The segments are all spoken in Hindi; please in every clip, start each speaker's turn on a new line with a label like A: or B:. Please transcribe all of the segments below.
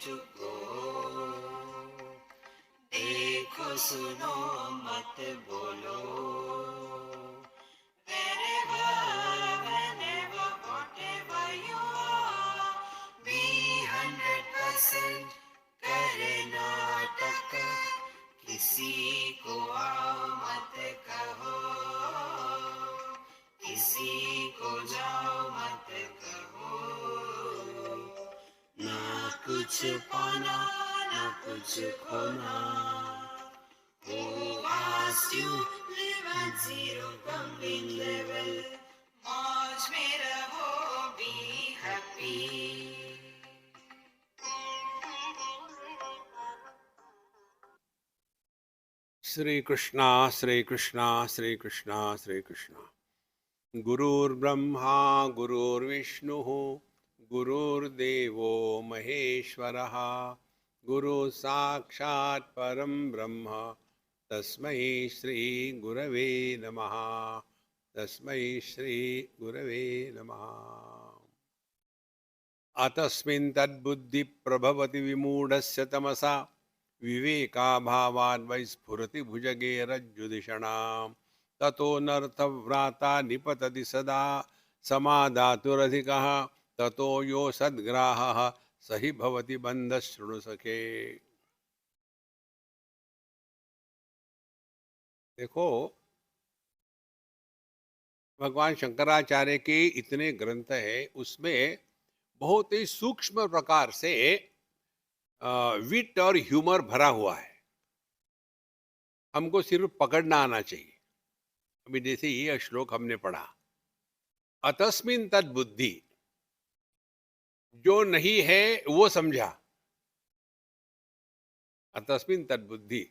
A: चुको, देखो सुनो मत बोलो। Wherever, whenever, whatever you are, be 100% करे नाटक, किसी को आओ मत कहो, किसी को जाओ मत कहो। ना कुछ पाना ना कुछ खोना। Who asked you live at zero pumping level? मौज में रहो, be happy.
B: श्री कृष्णा श्री कृष्णा श्री कृष्णा श्री कृष्णा। गुरुर्ब्रह्मा गुरुर्विष्णुः गुरुर्देवो महेश्वरः, गुरु साक्षात् परं ब्रह्म तस्मै श्री गुरवे नमः। तस्मै श्री गुरवे नमः। अतस्मिन् तद्बुद्धि प्रभवति विमूढस्य तमसा, विवेकाभावाद् वै स्फुरति भुजगे रज्जुदिषणां, ततो नर्थव्राता निपतति सदा समादातुरधिकः, ततो यो सद्ग्राहः स हि भवति बन्धः शृणु सखे। देखो, भगवान शंकराचार्य के इतने ग्रंथ है, उसमें बहुत ही सूक्ष्म प्रकार से विट और ह्यूमर भरा हुआ है। हमको सिर्फ पकड़ना आना चाहिए। अभी जैसे ये श्लोक हमने पढ़ा, अतस्मिन तद बुद्धि, जो नहीं है वो समझा। अतस्मिन तद बुद्धि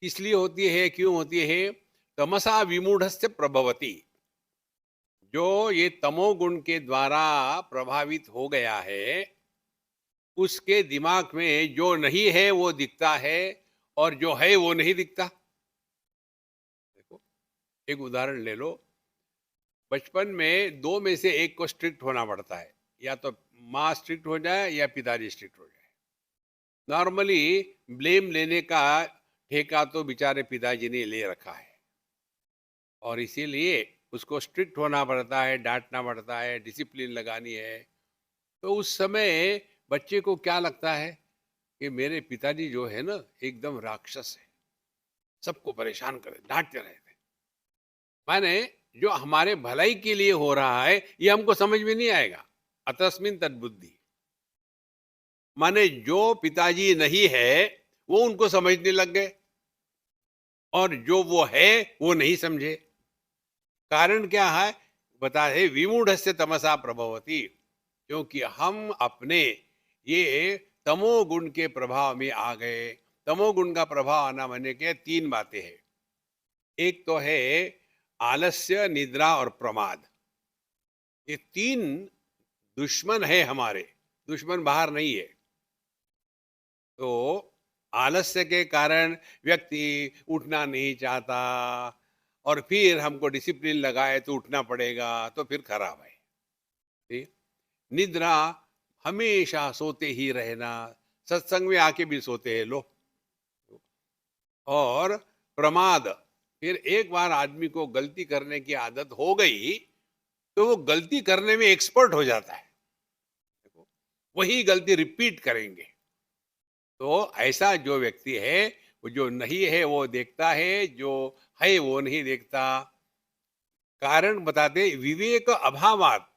B: इसलिए होती है, क्यों होती है? तमसा विमूढ़स्य प्रभवति, जो ये तमोगुण के द्वारा प्रभावित हो गया है, उसके दिमाग में जो नहीं है वो दिखता है और जो है वो नहीं दिखता। देखो, एक उदाहरण ले लो। बचपन में दो में से एक को स्ट्रिक्ट होना पड़ता है, या तो माँ स्ट्रिक्ट हो जाए या पिताजी स्ट्रिक्ट हो जाए। नॉर्मली ब्लेम लेने का ठेका तो बेचारे पिताजी ने ले रखा है, और इसीलिए उसको स्ट्रिक्ट होना पड़ता है, डांटना पड़ता है, डिसिप्लिन लगानी है। तो उस समय बच्चे को क्या लगता है कि मेरे पिताजी जो है ना, एकदम राक्षस है, सबको परेशान करे, डांटते रहते। माने जो हमारे भलाई के लिए हो रहा है ये हमको समझ में नहीं आएगा। अतस्मिन तद्बुद्धि माने जो पिताजी नहीं है वो उनको समझने लग गए, और जो वो है वो नहीं समझे। कारण क्या है? बता है, विमूढ़स्य तमसा प्रभवति, क्योंकि हम अपने ये तमोगुण के प्रभाव में आ गए। तमोगुण का प्रभाव आना माने के तीन बातें हैं। एक तो है आलस्य, निद्रा और प्रमाद। ये तीन दुश्मन है हमारे, दुश्मन बाहर नहीं है। तो आलस्य के कारण व्यक्ति उठना नहीं चाहता, और फिर हमको डिसिप्लिन लगाए तो उठना पड़ेगा, तो फिर खराब है। ठीक? निद्रा, हमेशा सोते ही रहना, सत्संग में आके भी सोते हैं लोग। और प्रमाद, फिर एक बार आदमी को गलती करने की आदत हो गई तो वो गलती करने में एक्सपर्ट हो जाता है। देखो, वही गलती रिपीट करेंगे। तो ऐसा जो व्यक्ति है, वो जो नहीं है वो देखता है, जो है वो नहीं देखता। कारण बताते, विवेक अभावात,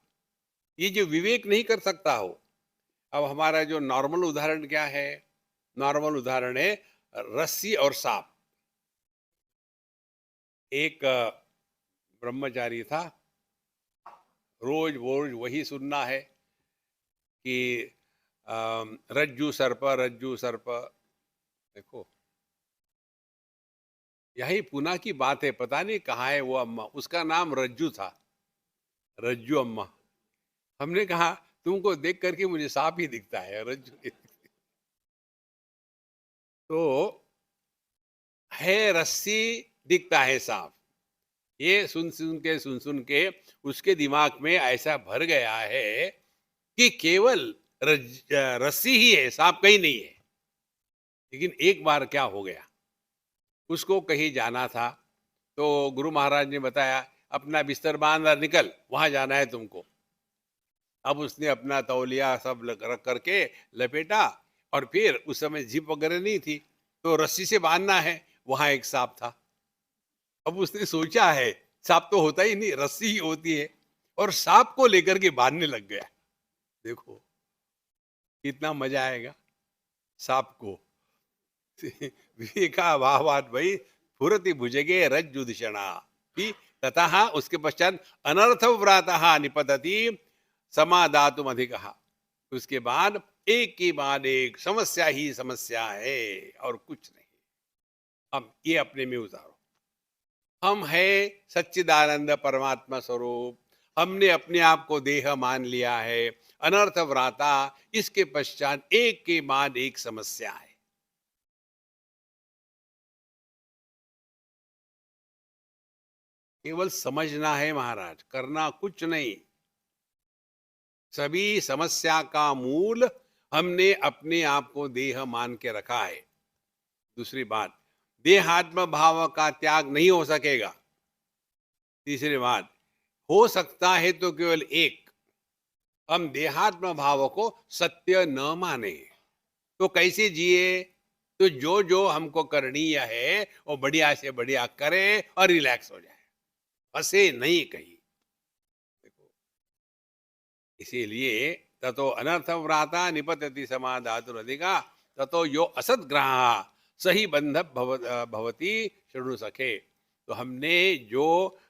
B: ये जो विवेक नहीं कर सकता हो। अब हमारा जो नॉर्मल उदाहरण क्या है? नॉर्मल उदाहरण है रस्सी और सांप। एक ब्रह्मचारी था, रोज रोज वही सुनना है कि रज्जू सर्प, रज्जू सर्प। देखो, यही पुणे की बात है, पता नहीं कहाँ है वो अम्मा, उसका नाम रज्जू था, रज्जू अम्मा। हमने कहा तुमको देख करके मुझे सांप ही दिखता है, रज्जू नहीं दिखती। तो है रस्सी, दिखता है सांप। ये सुन सुन के उसके दिमाग में ऐसा भर गया है कि केवल रस्सी ही है, सांप कहीं नहीं है। लेकिन एक बार क्या हो गया, उसको कहीं जाना था, तो गुरु महाराज ने बताया अपना बिस्तर बांध और निकल, वहां जाना है तुमको। अब उसने अपना तौलिया सब रख करके लपेटा, और फिर उस समय जिप वगैरह नहीं थी, तो रस्सी से बांधना है, वहां एक सांप था। अब उसने सोचा है, सांप तो होता ही नहीं, रस्सी ही होती है, और सांप को लेकर के बांधने लग गया। देखो कितना मजा आएगा सांप को। विवेका वाहवाद भाई फुरति भुजगे रज्जुदिषणा कि ततः उसके पश्चात अनर्थ व्रातः निपतति समादातुम अधिकः। उसके बाद एक के बाद एक समस्या ही समस्या है और कुछ नहीं। अब ये अपने में उतारो, हम है सच्चिदानंद परमात्मा स्वरूप, हमने अपने आप को देह मान लिया है, अनर्थ व्राता, इसके पश्चात एक के बाद एक समस्या है। केवल समझना है महाराज, करना कुछ नहीं। सभी समस्या का मूल हमने अपने आप को देह मान के रखा है। दूसरी बात, देहात्म भाव का त्याग नहीं हो सकेगा। तीसरी बात, हो सकता है तो केवल एक, हम देहात्म भाव को सत्य न माने तो कैसे जिए? तो जो जो हमको करणीय है वो बढ़िया से बढ़िया करे और रिलैक्स हो जाए, फंसे नहीं कहीं। देखो इसीलिए ततो अनर्थ व्राता निपतति समाधातुरधिका ततो यो असद्ग्रह सही बंध भवती शृणु सखे। तो हमने जो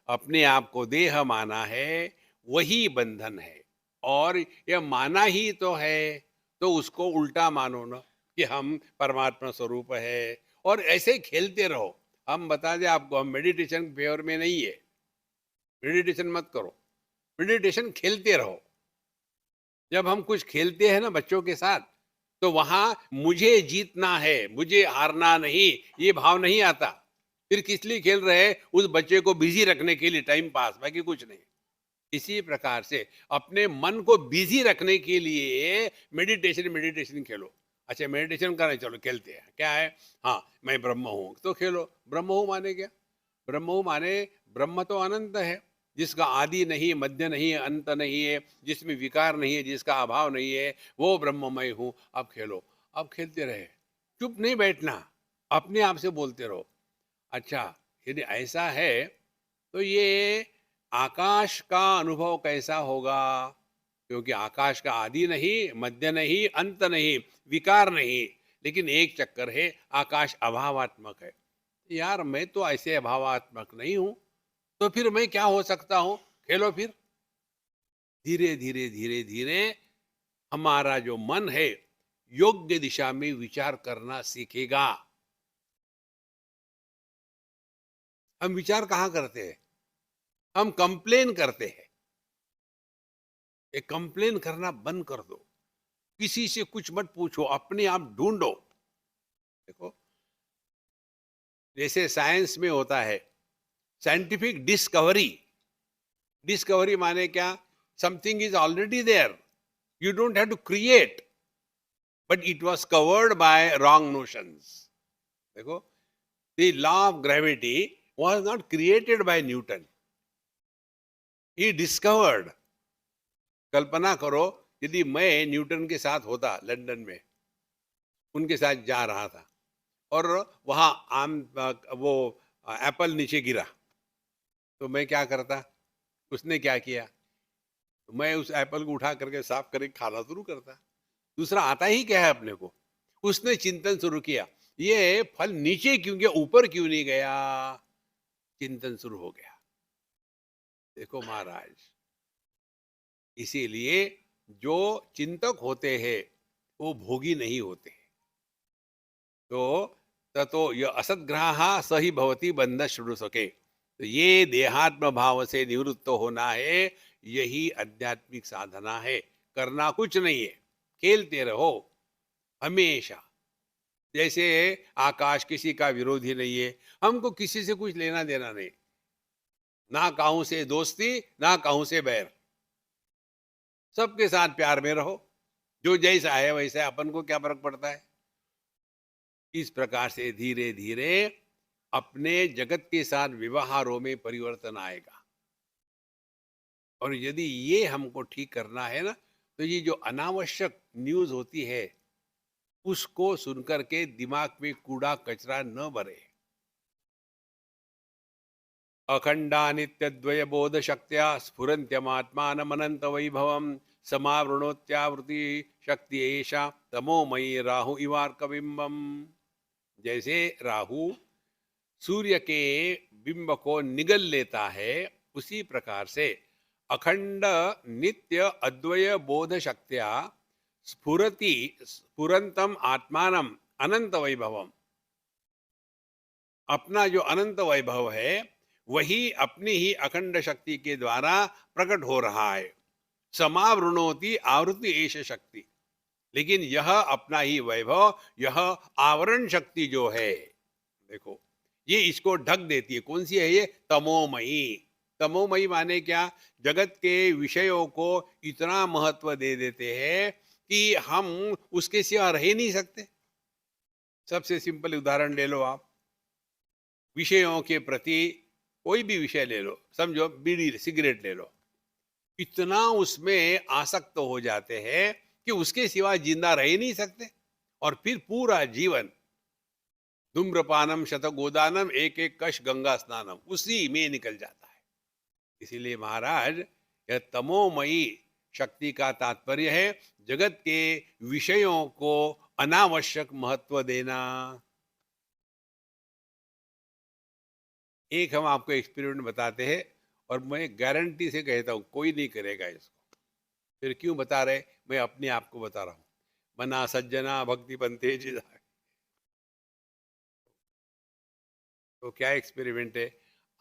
B: अपने आप को देह माना है वही बंधन है, और यह माना ही तो है, तो उसको उल्टा मानो ना कि हम परमात्मा स्वरूप है, और ऐसे खेलते रहो। हम बता दें आपको, हम मेडिटेशन फेवर में नहीं है, मेडिटेशन मत करो, मेडिटेशन खेलते रहो। जब हम कुछ खेलते हैं ना बच्चों के साथ, तो वहां मुझे जीतना है, मुझे हारना नहीं, ये भाव नहीं आता। फिर किस लिए खेल रहे हैं? उस बच्चे को बिजी रखने के लिए, टाइम पास, बाकी कुछ नहीं। इसी प्रकार से अपने मन को बिजी रखने के लिए मेडिटेशन मेडिटेशन खेलो। अच्छा मेडिटेशन करना, चलो खेलते हैं, क्या है? हाँ मैं ब्रह्म हूं, तो खेलो। ब्रह्म हूं माने क्या? ब्रह्म हूं माने ब्रह्म तो अनंत है, जिसका आदि नहीं, मध्य नहीं, अंत नहीं है, जिसमें विकार नहीं है, जिसका अभाव नहीं है, वो ब्रह्ममय हूं। अब खेलो, अब खेलते रहे, चुप नहीं बैठना, अपने आप से बोलते रहो। अच्छा यदि ऐसा है तो ये आकाश का अनुभव कैसा होगा? क्योंकि आकाश का आदि नहीं, मध्य नहीं, अंत नहीं, विकार नहीं, लेकिन एक चक्कर है, आकाश अभावात्मक है। यार मैं तो ऐसे अभावात्मक नहीं हूं, तो फिर मैं क्या हो सकता हूं? खेलो फिर। धीरे धीरे धीरे धीरे हमारा जो मन है योग्य दिशा में विचार करना सीखेगा। हम विचार कहाँ करते हैं? हम कंप्लेन करते हैं। ये कंप्लेन करना बंद कर दो, किसी से कुछ मत पूछो, अपने आप ढूंढो। देखो जैसे साइंस में होता है साइंटिफिक डिस्कवरी। डिस्कवरी माने क्या? Something is already there, you don't have to create, but it was covered by wrong notions. देखो the law of gravity was not created by Newton, he discovered. कल्पना करो यदि मैं न्यूटन के साथ होता लंदन में, उनके साथ जा रहा था, और वहां वो एप्पल नीचे गिरा, तो मैं क्या करता? उसने क्या किया? तो मैं उस एप्पल को उठा करके साफ करके खाना शुरू करता। दूसरा आता ही क्या है अपने को? उसने चिंतन शुरू किया, ये फल नीचे क्यों गया, ऊपर क्यों नहीं गया? चिंतन शुरू हो गया। देखो महाराज, इसीलिए जो चिंतक होते हैं वो भोगी नहीं होते। तो ततो यह असद्ग्रह सही भवती बंध शुरू सके। तो ये देहात्म भाव से निवृत्त होना है, यही आध्यात्मिक साधना है। करना कुछ नहीं है, खेलते रहो हमेशा। जैसे आकाश किसी का विरोधी नहीं है, हमको किसी से कुछ लेना देना नहीं, ना कहूं से दोस्ती, ना कहूं से बैर, सबके साथ प्यार में रहो। जो जैसा है वैसा है, अपन को क्या फर्क पड़ता है। इस प्रकार से धीरे धीरे अपने जगत के साथ व्यवहारों में परिवर्तन आएगा। और यदि ये हमको ठीक करना है ना, तो ये जो अनावश्यक न्यूज़ होती है, उसको सुनकर के दिमाग में कूड़ा कचरा न भरे। अखंडानित्यद्वय बोध शक्त्या स्फुरन्त्यमात्मानमनंत वैभवम समावृणोत्यावृत्ति शक्ति एषा तमोमयी राहु इवार्कबिंबम। जैसे राहु सूर्य के बिंब को निगल लेता है, उसी प्रकार से अखंड नित्य अद्वय बोध शक्त्या स्फुरति स्फुरंतम आत्मानम अनंत वैभवम। अपना जो अनंत वैभव है वही अपनी ही अखंड शक्ति के द्वारा प्रकट हो रहा है। समावृणोति आवृत्ति एष शक्ति। लेकिन यह अपना ही वैभव, यह आवरण शक्ति जो है, देखो ये इसको ढक देती है। कौन सी है ये? तमोमयी। तमोमयी माने क्या? जगत के विषयों को इतना महत्व दे देते हैं कि हम उसके सिवा रह ही नहीं सकते। सबसे सिंपल उदाहरण ले लो आप, विषयों के प्रति कोई भी विषय ले लो, समझो बीड़ी सिगरेट ले लो, इतना उसमें आसक्त हो जाते हैं कि उसके सिवा जिंदा रह ही नहीं सकते। और फिर पूरा जीवन धूम्रपानम शतगोदानम एक एक कश गंगा स्नानम उसी में निकल जाता है। इसीलिए महाराज, यह तमोमयी शक्ति का तात्पर्य है जगत के विषयों को अनावश्यक महत्व देना। एक हम आपको एक्सपेरिमेंट बताते हैं, और मैं गारंटी से कहता हूं कोई नहीं करेगा इसको। फिर क्यों बता रहे? मैं अपने आप को बता रहा हूं। मना सज्जना भक्ति पंथे जिदा। तो क्या एक्सपेरिमेंट है?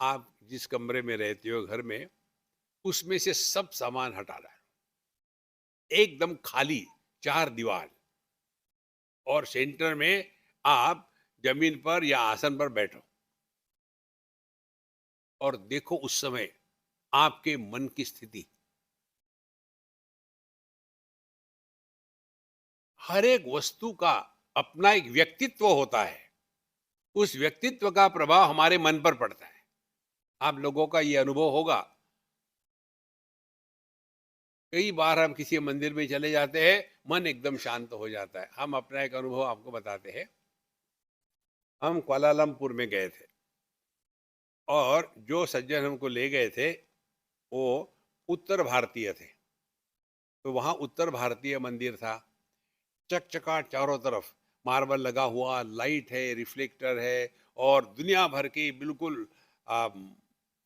B: आप जिस कमरे में रहते हो घर में, उसमें से सब सामान हटा रहा है, एकदम खाली 4 दीवार, और सेंटर में आप जमीन पर या आसन पर बैठो और देखो उस समय आपके मन की स्थिति। हर एक वस्तु का अपना एक व्यक्तित्व होता है, उस व्यक्तित्व का प्रभाव हमारे मन पर पड़ता है। आप लोगों का ये अनुभव होगा, कई बार हम किसी मंदिर में चले जाते हैं, मन एकदम शांत हो जाता है। हम अपना एक अनुभव आपको बताते हैं। हम कुआलालंपुर में गए थे, और जो सज्जन हमको ले गए थे वो उत्तर भारतीय थे। तो वहाँ उत्तर भारतीय मंदिर था, चकचकाट चारों तरफ, मार्बल लगा हुआ, लाइट है, रिफ्लेक्टर है, और दुनिया भर की बिल्कुल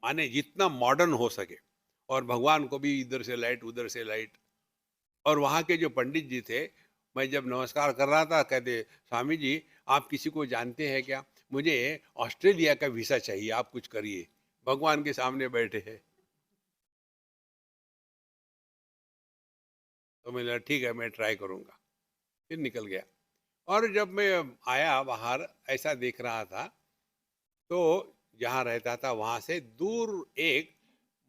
B: माने जितना मॉडर्न हो सके। और भगवान को भी इधर से लाइट उधर से लाइट। और वहाँ के जो पंडित जी थे, मैं जब नमस्कार कर रहा था, कहते, स्वामी जी आप किसी को जानते हैं क्या? मुझे ऑस्ट्रेलिया का वीज़ा चाहिए, आप कुछ करिए। भगवान के सामने बैठे हैं। तो मैंने कहा ठीक है, मैं ट्राई करूँगा। फिर निकल गया। और जब मैं आया बाहर, ऐसा देख रहा था, तो जहाँ रहता था वहाँ से दूर एक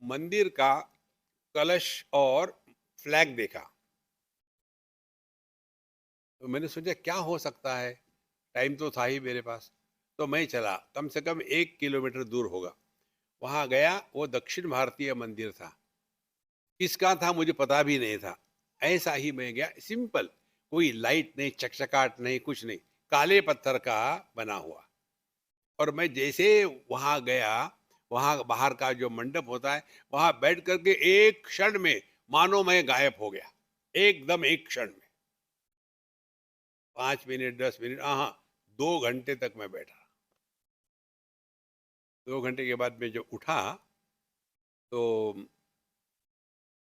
B: मंदिर का कलश और फ्लैग देखा। तो मैंने सोचा क्या हो सकता है, टाइम तो था ही मेरे पास। तो मैं चला, कम से कम 1 किलोमीटर दूर होगा। वहाँ गया, वो दक्षिण भारतीय मंदिर था। किसका था मुझे पता भी नहीं था। ऐसा ही मैं गया, सिंपल, कोई लाइट नहीं, चकचकाट नहीं, कुछ नहीं, काले पत्थर का बना हुआ। और मैं जैसे वहाँ गया, वहाँ बाहर का जो मंडप होता है, वहाँ बैठ करके एक क्षण में मानो मैं गायब हो गया, एकदम एक क्षण में। 5 मिनट 10 मिनट, हाँ, 2 घंटे तक मैं बैठा। 2 घंटे के बाद मैं जब उठा, तो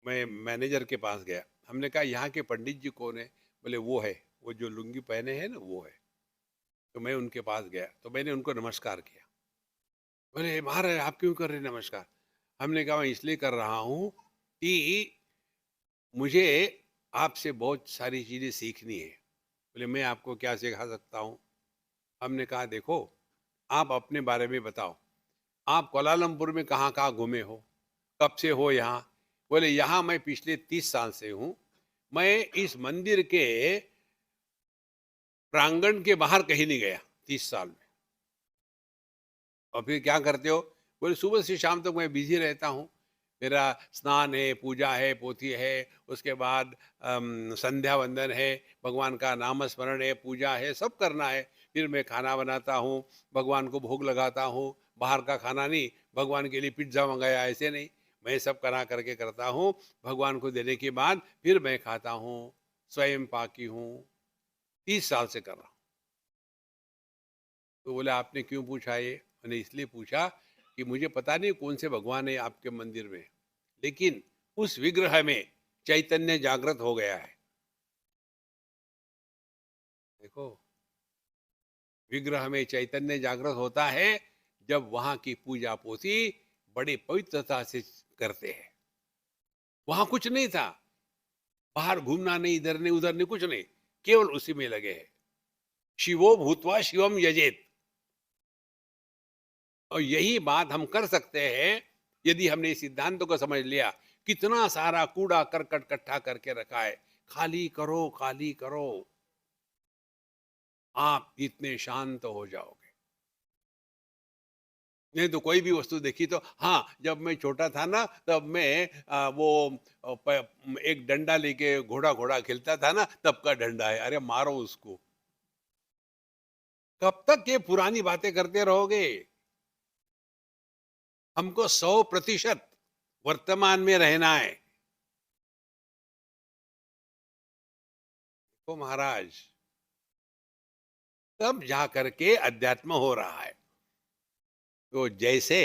B: मैं मैनेजर के पास गया। हमने कहा यहाँ के पंडित जी कौन है? बोले वो है, वो जो लुंगी पहने हैं ना, वो है। तो मैं उनके पास गया, तो मैंने उनको नमस्कार किया। बोले महाराज आप क्यों कर रहे हैं नमस्कार? हमने कहा मैं इसलिए कर रहा हूँ कि मुझे आपसे बहुत सारी चीज़ें सीखनी है। बोले मैं आपको क्या सिखा सकता हूँ? हमने कहा देखो, आप अपने बारे में बताओ, आप कुआलालंपुर में कहाँ कहाँ घूमे हो, कब से हो यहाँ? बोले यहाँ मैं पिछले 30 साल से हूँ, मैं इस मंदिर के प्रांगण के बाहर कहीं नहीं गया 30 साल में। और फिर क्या करते हो? बोले सुबह से शाम तक मैं बिजी रहता हूँ। मेरा स्नान है, पूजा है, पोथी है, उसके बाद संध्या वंदन है, भगवान का नाम स्मरण है, पूजा है, सब करना है। फिर मैं खाना बनाता हूँ, भगवान को भोग लगाता हूँ। बाहर का खाना नहीं, भगवान के लिए पिज्ज़ा मंगाया ऐसे नहीं, मैं सब करा करके करता हूँ। भगवान को देने के बाद फिर मैं खाता हूँ, स्वयं पाकी हूँ। 30 साल से कर रहा हूँ। तो बोले आपने क्यों पूछा ये? मैंने इसलिए पूछा कि मुझे पता नहीं कौन से भगवान है आपके मंदिर में, लेकिन उस विग्रह में चैतन्य जागृत हो गया है। देखो, विग्रह में चैतन्य जागृत होता है जब वहां की पूजा पोथी बड़ी पवित्रता से करते हैं। वहां कुछ नहीं था, बाहर घूमना नहीं, इधर नहीं उधर नहीं, कुछ नहीं, केवल उसी में लगे हैं। शिवो भूतवा शिवम यजेत। और यही बात हम कर सकते हैं यदि हमने इस सिद्धांतों को समझ लिया। कितना सारा कूड़ा करकट इकट्ठा करके रखा है, खाली करो, खाली करो, आप इतने शांत हो जाओगे। नहीं तो कोई भी वस्तु देखी तो हाँ, जब मैं छोटा था ना तब मैं एक डंडा लेके घोड़ा घोड़ा खेलता था ना, तब का डंडा है, अरे मारो उसको। कब तक ये पुरानी बातें करते रहोगे? हमको 100% वर्तमान में रहना है। तो महाराज, तब जा करके अध्यात्म हो रहा है। तो जैसे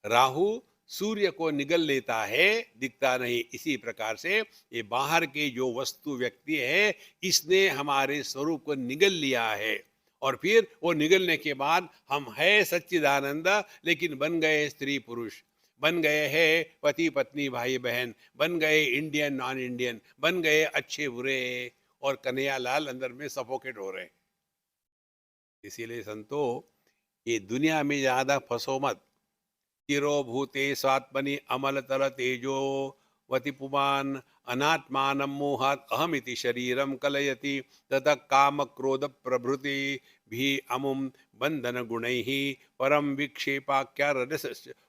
B: राहु सूर्य को निगल लेता है, दिखता नहीं, इसी प्रकार से ये बाहर के जो वस्तु व्यक्ति है, इसने हमारे स्वरूप को निगल लिया है। और फिर वो निगलने के बाद हम है सच्चिदानंद, लेकिन बन गए स्त्री पुरुष, बन गए हैं पति पत्नी भाई बहन, बन गए इंडियन नॉन इंडियन, बन गए अच्छे बुरे, और कन्हैया लाल अंदर में सफोकेट हो रहे हैं। इसीलिए संतो, ये दुनिया में ज्यादा फंसो मत। चिरो भूते स्वात्मनि अमल तल तेजो वति पुमान अनात्मान मोहात अहमिति शरीरम कलयति ततः काम क्रोध प्रभृति भी अमुम बंधन गुणैः परम विक्षेपाख्या रजस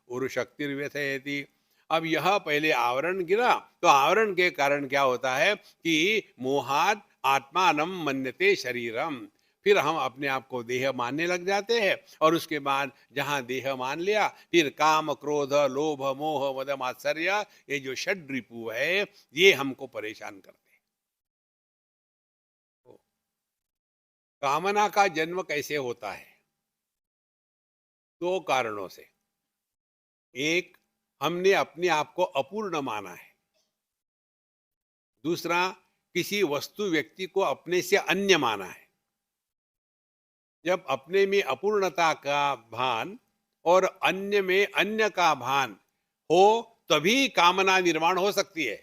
B: उरुशक्तिर्व्यथयति। अब यह पहले आवरण गिरा, तो आवरण के कारण क्या होता है कि मोहात आत्मानम मन्यते शरीरम। फिर हम अपने आप को देह मानने लग जाते हैं, और उसके बाद जहां देह मान लिया, फिर काम क्रोध लोभ मोह मद मात्सर्य, ये जो षड रिपु है, ये हमको परेशान करते हैं। तो कामना का जन्म कैसे होता है? दो कारणों से। एक, हमने अपने आप को अपूर्ण माना है। दूसरा, किसी वस्तु व्यक्ति को अपने से अन्य माना है। जब अपने में अपूर्णता का भान और अन्य में अन्य का भान हो, तभी कामना निर्माण हो सकती है।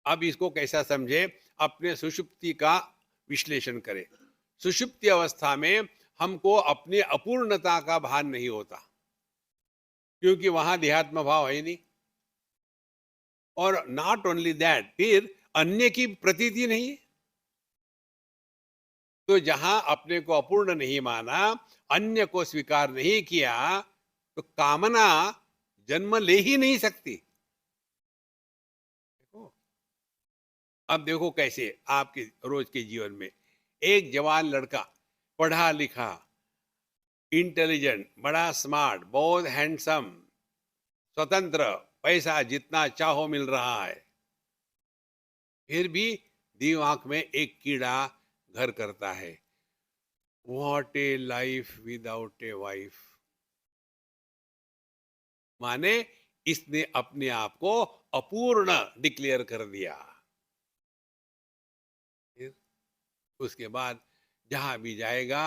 B: अब इसको कैसा समझे? अपने सुषुप्ति का विश्लेषण करें। सुषुप्ति अवस्था में हमको अपनी अपूर्णता का भान नहीं होता, क्योंकि वहां देहात्म भाव है नहीं। और नॉट ओनली दैट, फिर अन्य की प्रतीति नहीं है। तो जहां अपने को अपूर्ण नहीं माना, अन्य को स्वीकार नहीं किया, तो कामना जन्म ले ही नहीं सकती। देखो, अब देखो कैसे आपके रोज के जीवन में एक जवान लड़का, पढ़ा लिखा, इंटेलिजेंट, बड़ा स्मार्ट, बहुत हैंडसम, स्वतंत्र, पैसा जितना चाहो मिल रहा है, फिर भी दिमाग में एक कीड़ा घर करता है, what A life without a wife. माने इसने अपने आप को अपूर्ण डिक्लेयर कर दिया। फिर उसके बाद जहां भी जाएगा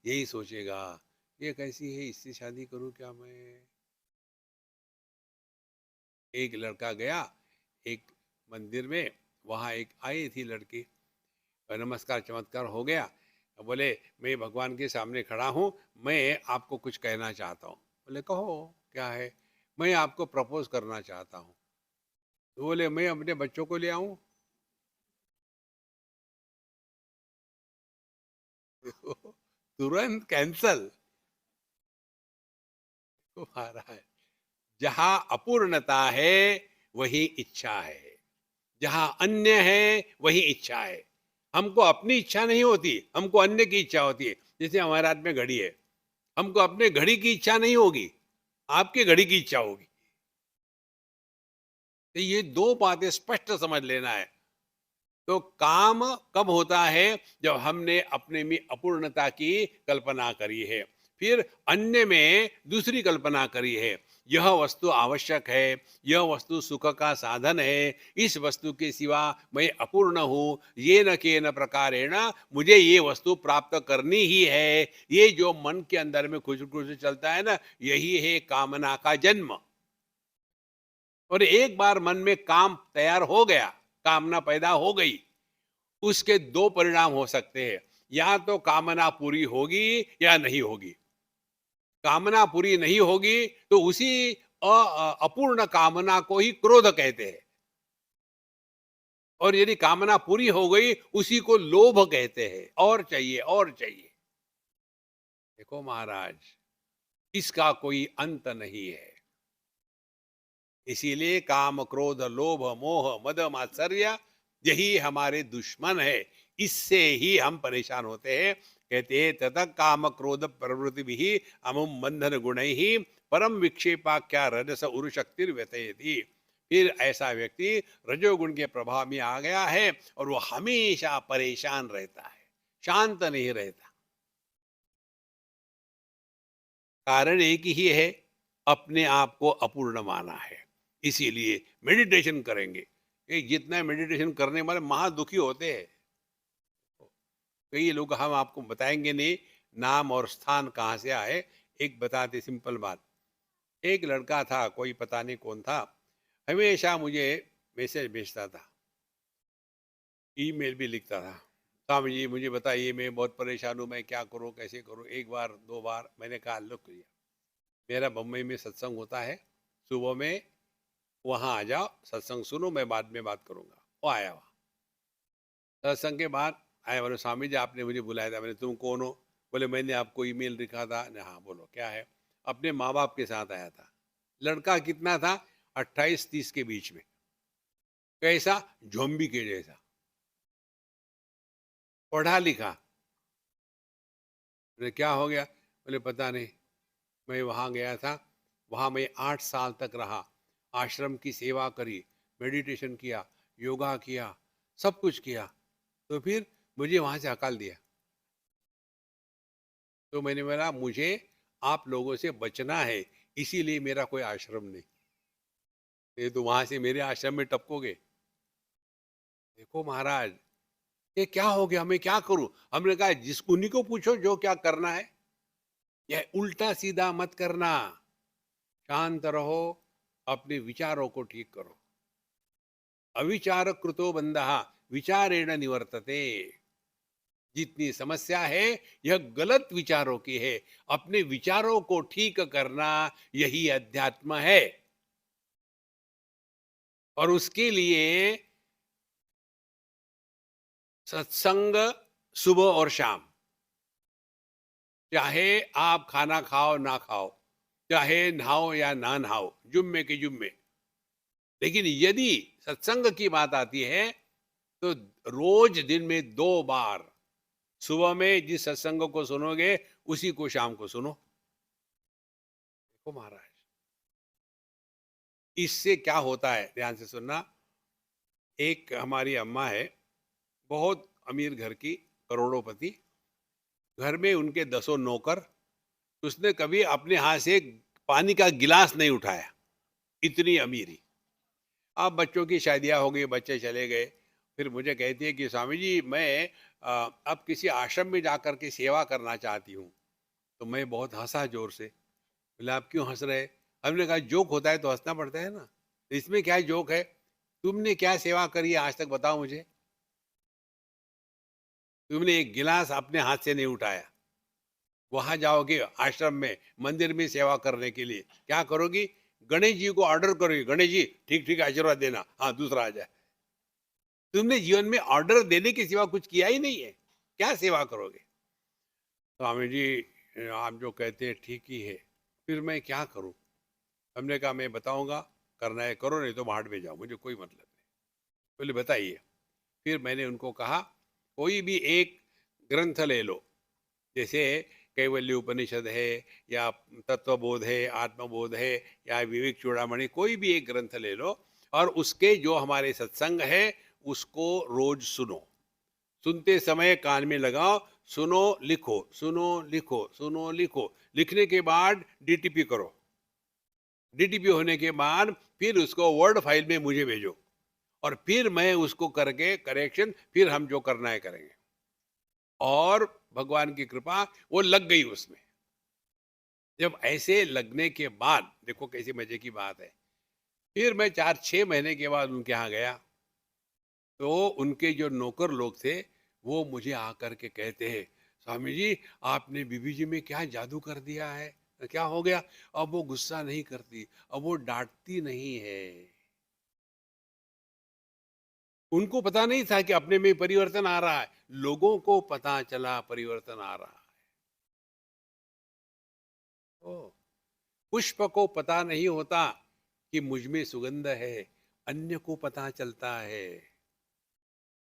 B: यही सोचेगा, ये कैसी है, इससे शादी करूं क्या मैं? एक लड़का गया एक मंदिर में, वहां एक आई थी लड़की, नमस्कार चमत्कार हो गया। बोले मैं भगवान के सामने खड़ा हूं, मैं आपको कुछ कहना चाहता हूं। बोले कहो क्या है? मैं आपको प्रपोज करना चाहता हूं। तो बोले मैं अपने बच्चों को ले आऊं? तुरंत कैंसल। तो महाराज, जहां अपूर्णता है वही इच्छा है, जहां अन्य है वही इच्छा है। हमको अपनी इच्छा नहीं होती, हमको अन्य की इच्छा होती है। जैसे हमारे हाथ में घड़ी है, हमको अपने घड़ी की इच्छा नहीं होगी, आपके घड़ी की इच्छा होगी। तो ये दो बातें स्पष्ट समझ लेना है। तो काम कब होता है? जब हमने अपने में अपूर्णता की कल्पना करी है, फिर अन्य में दूसरी कल्पना करी है। यह वस्तु आवश्यक है, यह वस्तु सुख का साधन है, इस वस्तु के सिवा मैं अपूर्ण हूँ, ये न के न प्रकारेण मुझे ये वस्तु प्राप्त करनी ही है। ये जो मन के अंदर में खुश खुश चलता है ना, यही है कामना का जन्म। और एक बार मन में काम तैयार हो गया, कामना पैदा हो गई, उसके दो परिणाम हो सकते हैं। या तो कामना पूरी होगी या नहीं होगी। कामना पूरी नहीं होगी तो उसी अपूर्ण कामना को ही क्रोध कहते हैं। और यदि कामना पूरी हो गई उसी को लोभ कहते हैं, और चाहिए और चाहिए। देखो महाराज, इसका कोई अंत नहीं है। इसीलिए काम क्रोध लोभ मोह मद मात्सर्य यही हमारे दुश्मन है। इससे ही हम परेशान होते हैं। कहते हैं ततः काम क्रोध प्रवृत्ति भी अमुम बंधन गुण ही परम विक्षेपाख्या रजस उरुशक्तिर व्यथयति। फिर ऐसा व्यक्ति रजोगुण के प्रभाव में आ गया है और वो हमेशा परेशान रहता है, शांत नहीं रहता। कारण एक ही है, अपने आप को अपूर्ण माना है। इसीलिए मेडिटेशन करेंगे। ये जितना मेडिटेशन करने वाले महादुखी होते हैं। कई लोग, हम आपको बताएंगे नहीं नाम और स्थान कहाँ से आए, एक बताते सिंपल बात। एक लड़का था, कोई पता नहीं कौन था, हमेशा मुझे मैसेज भेजता था, ईमेल भी लिखता था। स्वामी जी मुझे बताइए, मैं बहुत परेशान हूँ, मैं क्या करूँ कैसे करूँ। एक बार दो बार मैंने कहा लुक, मेरा बम्बई में सत्संग होता है, सुबह में वहाँ आ जाओ, सत्संग सुनो, मैं बाद में बात करूँगा। वो आया वहाँ, सत्संग के बाद आया, बोले स्वामी जी आपने मुझे बुलाया था। मैंने, तुम कौन हो? बोले मैंने आपको ईमेल लिखा था। हाँ बोलो क्या है? अपने माँ बाप के साथ आया था। लड़का कितना था? 28-30 के बीच में। कैसा? झोंबी के जैसा, पढ़ा लिखा। बोले क्या हो गया? बोले पता नहीं, मैं वहाँ गया था, वहाँ मैं 8 साल तक रहा, आश्रम की सेवा करी, मेडिटेशन किया, योगा किया, सब कुछ किया, तो फिर मुझे वहाँ से हकाल दिया। तो मैंने बोला मुझे आप लोगों से बचना है, इसीलिए मेरा कोई आश्रम नहीं। ये तो वहाँ से मेरे आश्रम में टपकोगे। देखो महाराज, ये क्या हो गया, मैं क्या करूं? हमने कहा जिस उन्हीं को पूछो जो क्या करना है। यह उल्टा सीधा मत करना, शांत रहो, अपने विचारों को ठीक करो। अविचार कृतो बंधः विचारेण निवर्तते। जितनी समस्या है यह गलत विचारों की है। अपने विचारों को ठीक करना यही अध्यात्म है। और उसके लिए सत्संग सुबह और शाम, चाहे आप खाना खाओ ना खाओ, चाहे नहाओ या ना नहाओ, जुम्मे के जुम्मे। लेकिन यदि सत्संग की बात आती है तो रोज दिन में 2 बार, सुबह में जिस सत्संग को सुनोगे उसी को शाम को सुनो। देखो महाराज, इससे क्या होता है ध्यान से सुनना। एक हमारी अम्मा है, बहुत अमीर घर की, करोड़ोंपति, घर में उनके 10 नौकर। उसने कभी अपने हाथ से पानी का गिलास नहीं उठाया, इतनी अमीरी। अब बच्चों की शादियां हो गई, बच्चे चले गए, फिर मुझे कहती है कि स्वामी जी मैं अब किसी आश्रम में जाकर के सेवा करना चाहती हूँ। तो मैं बहुत हंसा जोर से। बोले आप क्यों हंस रहे? हमने कहा जोक होता है तो हंसना पड़ता है ना, तो इसमें क्या जोक है? तुमने क्या सेवा करी है आज तक बताओ मुझे? तुमने एक गिलास अपने हाथ से नहीं उठाया। वहां जाओगे आश्रम में, मंदिर में सेवा करने के लिए, क्या करोगी? गणेश जी को ऑर्डर करोगे, गणेश जी ठीक ठीक आशीर्वाद देना, हाँ दूसरा आ जाए। तुमने जीवन में ऑर्डर देने के सिवा कुछ किया ही नहीं है, क्या सेवा करोगे? स्वामी जी आप जो कहते हैं ठीक ही है, फिर मैं क्या करूं? हमने कहा मैं बताऊंगा, करना है करो, नहीं तो भाड़ में जाओ, मुझे कोई मतलब नहीं। बोले बताइए। फिर मैंने उनको कहा कोई भी एक ग्रंथ ले लो, जैसे कैवल्य उपनिषद है या तत्वबोध है, आत्मबोध है या विवेक चूड़ामणि, कोई भी एक ग्रंथ ले लो और उसके जो हमारे सत्संग है उसको रोज सुनो। सुनते समय कान में लगाओ, सुनो लिखो, सुनो लिखो, सुनो लिखो। लिखने के बाद डीटीपी करो, डीटीपी होने के बाद फिर उसको वर्ड फाइल में मुझे भेजो और फिर मैं उसको करके करेक्शन, फिर हम जो करना है करेंगे। और भगवान की कृपा वो लग गई उसमें। जब ऐसे लगने के बाद देखो कैसी मजे की बात है, फिर मैं 4-6 महीने के बाद उनके यहाँ गया, तो उनके जो नौकर लोग थे वो मुझे आकर के कहते हैं स्वामी जी आपने बीबी जी में क्या जादू कर दिया है, क्या हो गया? अब वो गुस्सा नहीं करती, अब वो डांटती नहीं है। उनको पता नहीं था कि अपने में परिवर्तन आ रहा है, लोगों को पता चला परिवर्तन आ रहा है। ओ, पुष्प को पता नहीं होता कि मुझ में सुगंध है, अन्य को पता चलता है।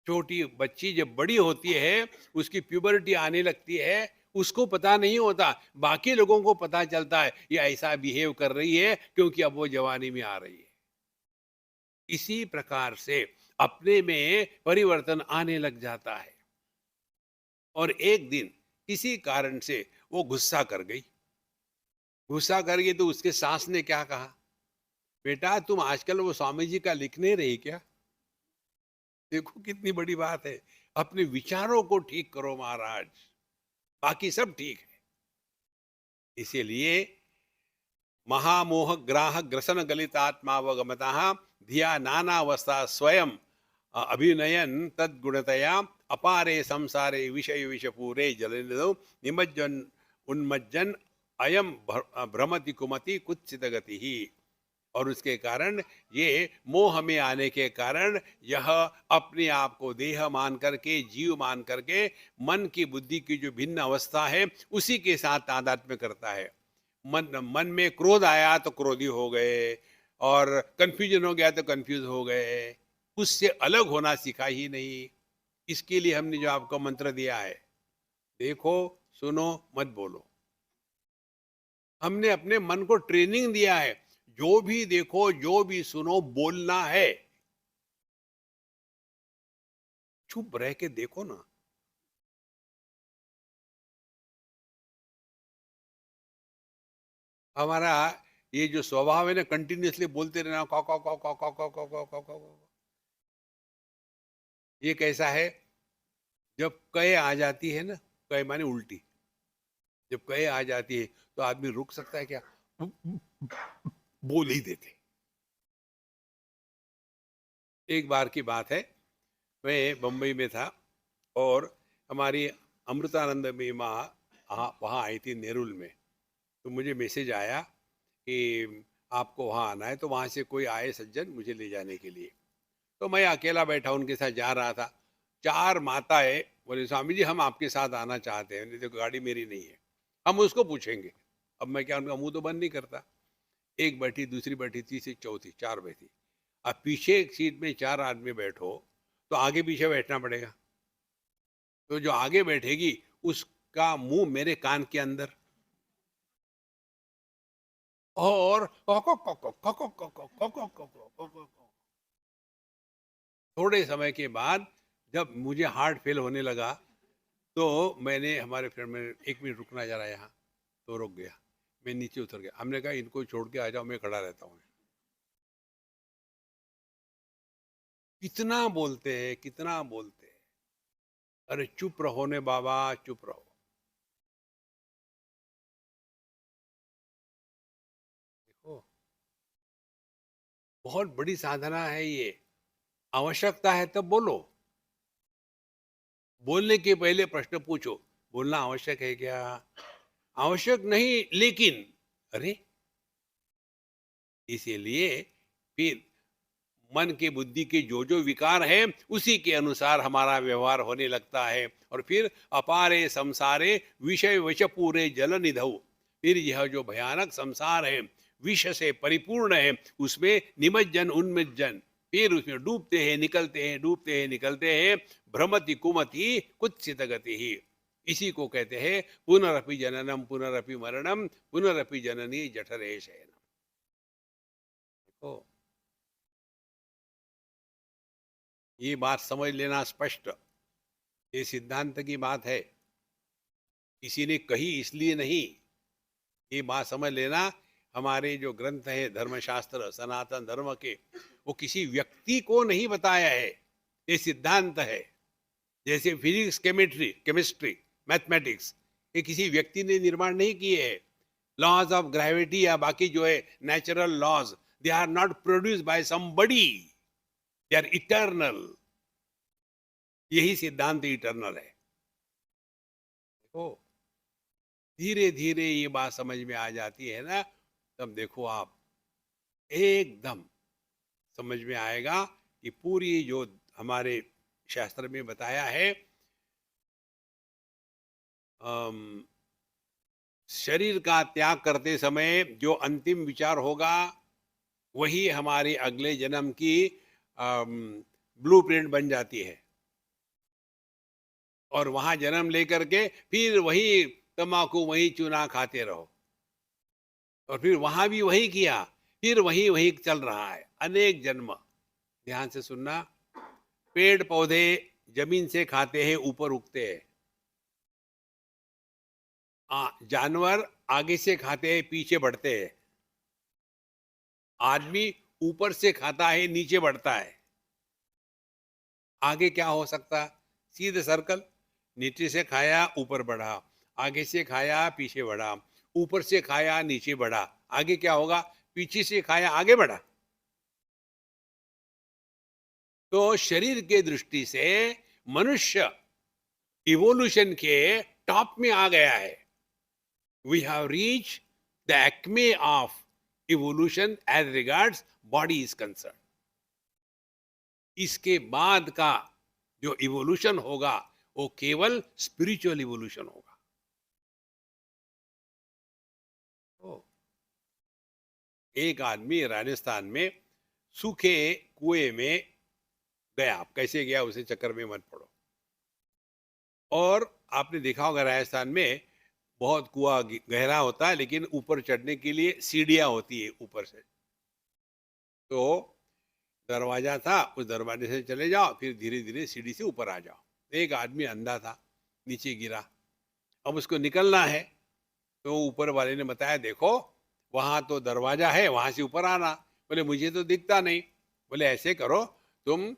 B: छोटी बच्ची जब बड़ी होती है, उसकी प्यूबर्टी आने लगती है, उसको पता नहीं होता, बाकी लोगों को पता चलता है ये ऐसा बिहेव कर रही है क्योंकि अब वो जवानी में आ रही है। इसी प्रकार से अपने में परिवर्तन आने लग जाता है। और एक दिन किसी कारण से वो गुस्सा कर गई। गुस्सा कर गई तो उसके सास ने क्या कहा, बेटा तुम आजकल वो स्वामी जी का लिख नहीं रही क्या? देखो कितनी बड़ी बात है, अपने विचारों को ठीक करो महाराज, बाकी सब ठीक है। इसीलिए महामोह ग्राह ग्रसन गलितात्मावगमतः धिया नानावस्था स्वयं अभिनयन तद्गुणतया अपारे संसारे विषय विषपूरे जलनिधौ निमज्जन उन्मज्जन अयम भ्रमति कुमति कुत्सित गति ही। और उसके कारण ये मोह में आने के कारण यह अपने आप को देह मान करके, जीव मान करके, मन की बुद्धि की जो भिन्न अवस्था है उसी के साथ तादात्म्य करता है। मन में क्रोध आया तो क्रोधी हो गए, और कंफ्यूजन हो गया तो कंफ्यूज हो गए, उससे अलग होना सीखा ही नहीं। इसके लिए हमने जो आपको मंत्र दिया है, देखो सुनो मत बोलो, हमने अपने मन को ट्रेनिंग दिया है, जो भी देखो जो भी सुनो बोलना है। चुप रह के देखो ना। हमारा ये जो स्वभाव है ना, कंटिन्यूअसली बोलते रहना, कौ कौ कौ कौ कौ कौ कौ कौ कौ कौ, ये कैसा है? जब कय आ जाती है ना, कय माने उल्टी, जब कय आ जाती है तो आदमी रुक सकता है क्या? बोल ही देते। एक बार की बात है, मैं बम्बई में था और हमारी अमृतानंदमयी माँ वहाँ आई थी नेरुल में। तो मुझे मैसेज आया कि आपको वहाँ आना है, तो वहाँ से कोई आए सज्जन मुझे ले जाने के लिए। तो मैं अकेला बैठा उनके साथ जा रहा था। 4 माताएं बोले स्वामी जी हम आपके साथ आना चाहते हैं, नहीं तो गाड़ी मेरी नहीं है, हम उसको पूछेंगे। अब मैं क्या, उनका मुंह तो बंद नहीं करता। एक बैठी, दूसरी बैठी, तीसरी, चौथी, 4 बैठी। अब पीछे एक सीट में 4 आदमी बैठो तो आगे पीछे बैठना पड़ेगा। तो जो आगे बैठेगी उसका मुंह मेरे कान के अंदर, और थोड़े समय के बाद जब मुझे हार्ट फेल होने लगा, तो मैंने हमारे फ्रेंड में 1 मिनट रुकना जरा यहाँ, तो रुक गया। मैं नीचे उतर गया, हमने कहा इनको छोड़ के आ जाओ, मैं खड़ा रहता हूँ। कितना बोलते हैं, कितना बोलते हैं। अरे चुप रहो ने बाबा, चुप रहो। देखो बहुत बड़ी साधना है ये। आवश्यकता है तब बोलो, बोलने के पहले प्रश्न पूछो, बोलना आवश्यक है क्या? आवश्यक नहीं लेकिन, अरे इसीलिए फिर मन के बुद्धि के जो जो विकार है उसी के अनुसार हमारा व्यवहार होने लगता है, और फिर अपारे संसारे विषय वश पूरे जल निधौ, फिर यह जो भयानक संसार है विष से परिपूर्ण है, उसमें निमज्जन उन्मज्जन, फिर उसमें डूबते हैं निकलते हैं, डूबते हैं निकलते हैं, भ्रमति कुमति कुत्सित गति ही। इसी को कहते हैं पुनरपि जननम पुनरपि मरणम पुनरपि जननी जठरे शयनम। देखो, ये बात समझ लेना स्पष्ट, ये सिद्धांत की बात है, किसी ने कही इसलिए नहीं। ये बात समझ लेना, हमारे जो ग्रंथ है धर्मशास्त्र सनातन धर्म के, वो किसी व्यक्ति को नहीं बताया है, ये सिद्धांत है। जैसे फिजिक्स केमिस्ट्री मैथमेटिक्स, ये किसी व्यक्ति ने निर्माण नहीं किए हैं। लॉज ऑफ ग्रेविटी या बाकी जो है natural laws, they are not produced by somebody, they are eternal. यही सिद्धांत इटर्नल है। देखो, धीरे धीरे ये बात समझ में आ जाती है ना, तब देखो आप एकदम समझ में आएगा कि पूरी जो हमारे शास्त्र में बताया है, शरीर का त्याग करते समय जो अंतिम विचार होगा वही हमारे अगले जन्म की ब्लूप्रिंट बन जाती है, और वहां जन्म लेकर के फिर वही तम्बाकू वही चूना खाते रहो, और फिर वहां भी वही किया, फिर वही वही चल रहा है अनेक जन्म। ध्यान से सुनना, पेड़ पौधे जमीन से खाते हैं, ऊपर उगते हैं। जानवर आगे से खाते हैं, पीछे बढ़ते हैं। आदमी ऊपर से खाता है, नीचे बढ़ता है। आगे क्या हो सकता? सीधे सर्कल, नीचे से खाया ऊपर बढ़ा, आगे से खाया पीछे बढ़ा, ऊपर से खाया नीचे बढ़ा, आगे क्या होगा? पीछे से खाया आगे बढ़ा। तो शरीर के दृष्टि से मनुष्य इवोल्यूशन के टॉप में आ गया है। We have reach the acme of evolution as regards body is concern. इसके बाद का जो इवोल्यूशन होगा वो केवल स्पिरिचुअल इवोल्यूशन होगा। तो एक आदमी राजस्थान में सूखे कुएं में गया, कैसे गया उसे चक्कर में मत पड़ो। और आपने देखा होगा राजस्थान में बहुत कुआं गहरा होता है, लेकिन ऊपर चढ़ने के लिए सीढ़ियां होती है ऊपर से। तो दरवाजा था, उस दरवाजे से चले जाओ, फिर धीरे धीरे सीढ़ी से ऊपर आ जाओ। एक आदमी अंधा था, नीचे गिरा, अब उसको निकलना है। तो ऊपर वाले ने बताया, देखो वहां तो दरवाजा है, वहां से ऊपर आना। बोले मुझे तो दिखता नहीं। बोले ऐसे करो, तुम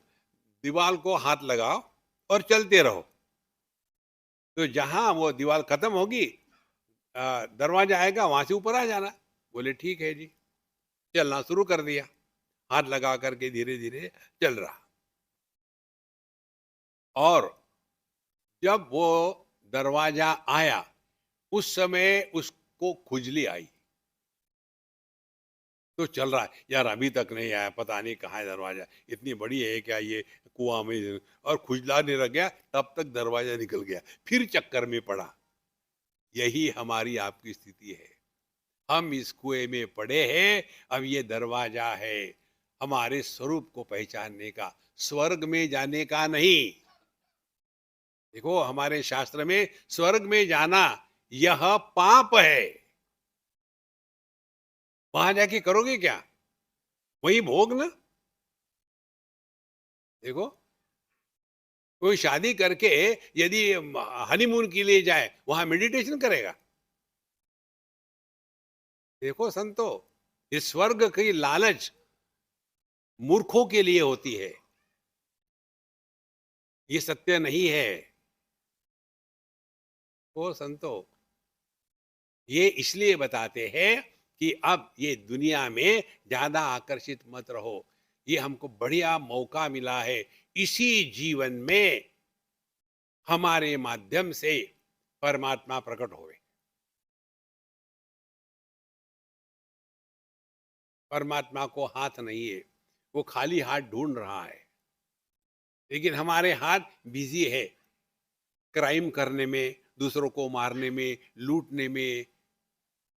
B: दीवार को हाथ लगाओ और चलते रहो, तो जहां वो दीवार खत्म होगी दरवाजा आएगा, वहां से ऊपर आ जाना। बोले ठीक है जी। चलना शुरू कर दिया, हाथ लगा करके धीरे धीरे चल रहा। और जब वो दरवाजा आया, उस समय उसको खुजली आई। तो चल रहा है, यार अभी तक नहीं आया, पता नहीं कहाँ है दरवाजा, इतनी बड़ी है क्या ये कुआं में, और खुजलाने लग गया। तब तक दरवाजा निकल गया, फिर चक्कर में पड़ा। यही हमारी आपकी स्थिति है। हम इस कुएं में पड़े हैं, अब ये दरवाजा है हमारे स्वरूप को पहचानने का, स्वर्ग में जाने का नहीं। देखो हमारे शास्त्र में स्वर्ग में जाना यह पाप है। वहां जाके करोगे क्या? वही भोग ना। देखो, कोई शादी करके यदि हनीमून के लिए जाए, वहां मेडिटेशन करेगा? देखो संतो, इस स्वर्ग की लालच मूर्खों के लिए होती है, ये सत्य नहीं है। ओ संतो, ये इसलिए बताते हैं कि अब ये दुनिया में ज्यादा आकर्षित मत रहो। ये हमको बढ़िया मौका मिला है, इसी जीवन में हमारे माध्यम से परमात्मा प्रकट होवे। परमात्मा को हाथ नहीं है, वो खाली हाथ ढूंढ रहा है। लेकिन हमारे हाथ बिजी है क्राइम करने में, दूसरों को मारने में, लूटने में।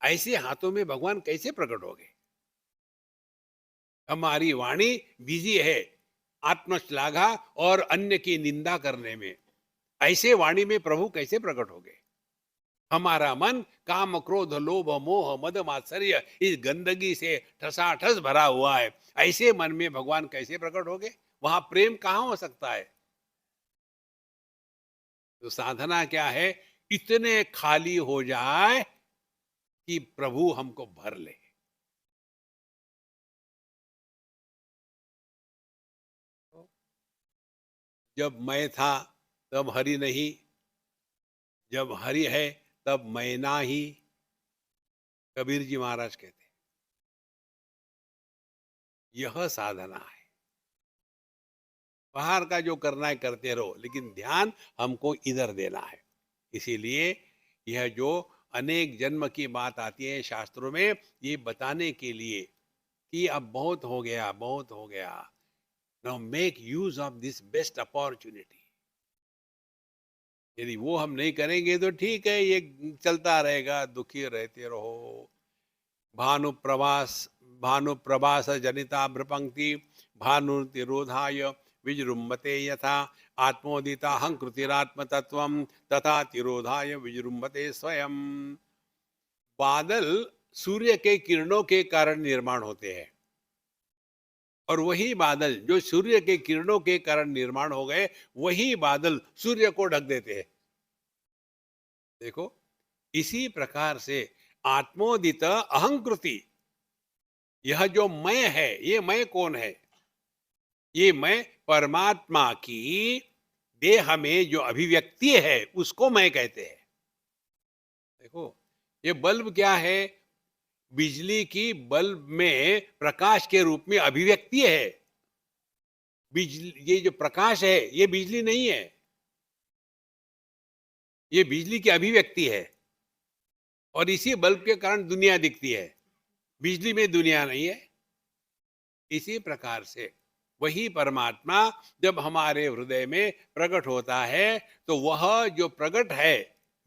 B: ऐसे हाथों में भगवान कैसे प्रकट होंगे? हमारी वाणी बिजी है आत्मश्लाघा और अन्य की निंदा करने में। ऐसे वाणी में प्रभु कैसे प्रकट होंगे? हमारा मन काम क्रोध लोभ मोह मद मात्सर्य इस गंदगी से ठसाठस भरा हुआ है। ऐसे मन में भगवान कैसे प्रकट होंगे? वहां प्रेम कहाँ हो सकता है? तो साधना क्या है? इतने खाली हो जाए कि प्रभु हमको भर ले। जब मैं था तब हरि नहीं, जब हरि है तब मैं ना ही, कबीर जी महाराज कहते। यह साधना है। बाहर का जो करना है करते रहो, लेकिन ध्यान हमको इधर देना है। इसीलिए यह जो अनेक जन्म की बात आती है शास्त्रों में, ये बताने के लिए कि अब बहुत हो गया, बहुत हो गया। Now make use of this best opportunity. यदि वो हम नहीं करेंगे तो ठीक है, ये चलता रहेगा, दुखी रहते रहो। भानुप्रवास भानुप्रभास जनिता भ्रपंक्ति भानुतिरोधाय विजृंभते यथा आत्मोदिता हंकृतिरात्म तत्वम तथा तिरोधाय विजृंभते स्वयं। बादल सूर्य के किरणों के कारण निर्माण होते हैं, और वही बादल जो सूर्य के किरणों के कारण निर्माण हो गए, वही बादल सूर्य को ढक देते हैं। देखो, इसी प्रकार से आत्मोदित अहंकृति, यह जो मैं है, ये मैं कौन है? ये मैं परमात्मा की देह में जो अभिव्यक्ति है, उसको मैं कहते हैं। देखो, ये बल्ब क्या है? बिजली की बल्ब में प्रकाश के रूप में अभिव्यक्ति है। बिजली, ये जो प्रकाश है, ये बिजली नहीं है, ये बिजली की अभिव्यक्ति है। और इसी बल्ब के कारण दुनिया दिखती है, बिजली में दुनिया नहीं है। इसी प्रकार से वही परमात्मा जब हमारे हृदय में प्रकट होता है, तो वह जो प्रकट है,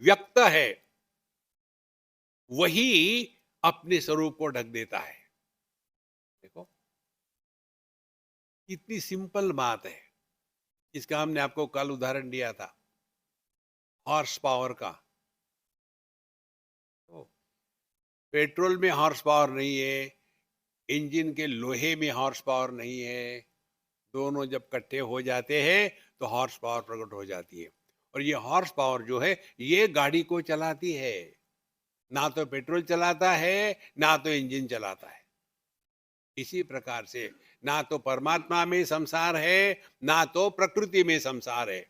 B: व्यक्त है, वही अपने स्वरूप को ढक देता है। देखो, कितनी सिंपल बात है। इसका हमने आपको कल उदाहरण दिया था, हॉर्स पावर का। तो पेट्रोल में हॉर्स पावर नहीं है, इंजन के लोहे में हॉर्स पावर नहीं है। दोनों जब इकट्ठे हो जाते हैं तो हॉर्स पावर प्रकट हो जाती है। और ये हॉर्स पावर जो है, ये गाड़ी को चलाती है। ना तो पेट्रोल चलाता है, ना तो इंजन चलाता है। इसी प्रकार से ना तो परमात्मा में संसार है, ना तो प्रकृति में संसार है।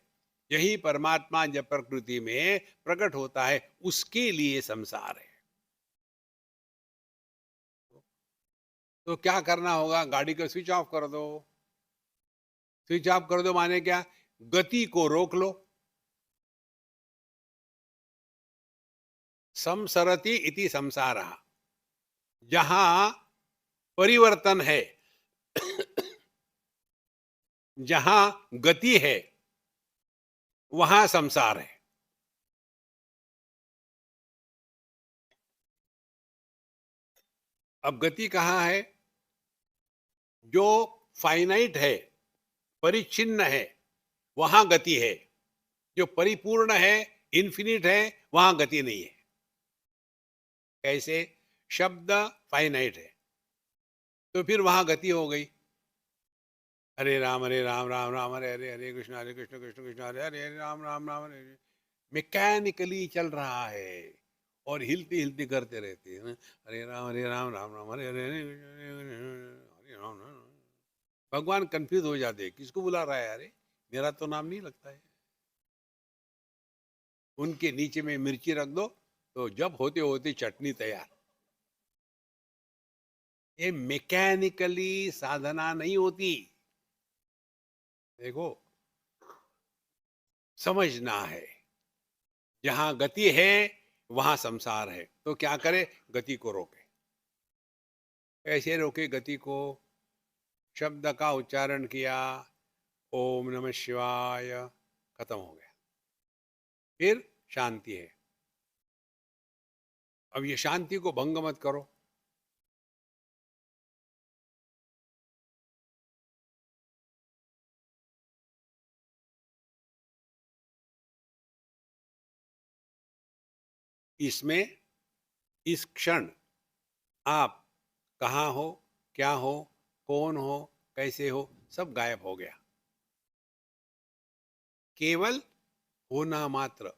B: यही परमात्मा जब प्रकृति में प्रकट होता है, उसके लिए संसार है। तो क्या करना होगा? गाड़ी को स्विच ऑफ कर दो। स्विच ऑफ कर दो माने क्या? गति को रोक लो। संसरति इति संसारः, जहां परिवर्तन है, जहां गति है, वहां संसार है। अब गति कहाँ है? जो फाइनाइट है, परिच्छिन्न है, वहां गति है। जो परिपूर्ण है, इन्फिनिट है, वहां गति नहीं है। कैसे? शब्द फाइनाइट है, तो फिर वहां गति हो गई। हरे राम राम राम हरे हरे, हरे कृष्ण कृष्ण कृष्ण हरे हरे, हरे राम राम हरे हरे। मैकेनिकली चल रहा है और हिलती हिलती करते रहते हैं। हरे राम राम राम हरे हरे, हरे हरे राम राम। भगवान कंफ्यूज हो जाते हैं, किसको बुला रहा है? अरे मेरा तो नाम नहीं लगता है। उनके नीचे में मिर्ची रख दो, तो जब होते होते चटनी तैयार। ये मैकेनिकली साधना नहीं होती। देखो, समझना है। जहां गति है, वहां संसार है। तो क्या करे? गति को रोके। ऐसे रोके गति को, शब्द का उच्चारण किया, ओम नमः शिवाय, खत्म हो गया। फिर शांति है। अब ये शांति को भंग मत करो। इसमें इस क्षण आप कहाँ हो, क्या हो, कौन हो, कैसे हो, सब गायब हो गया। केवल होना मात्र,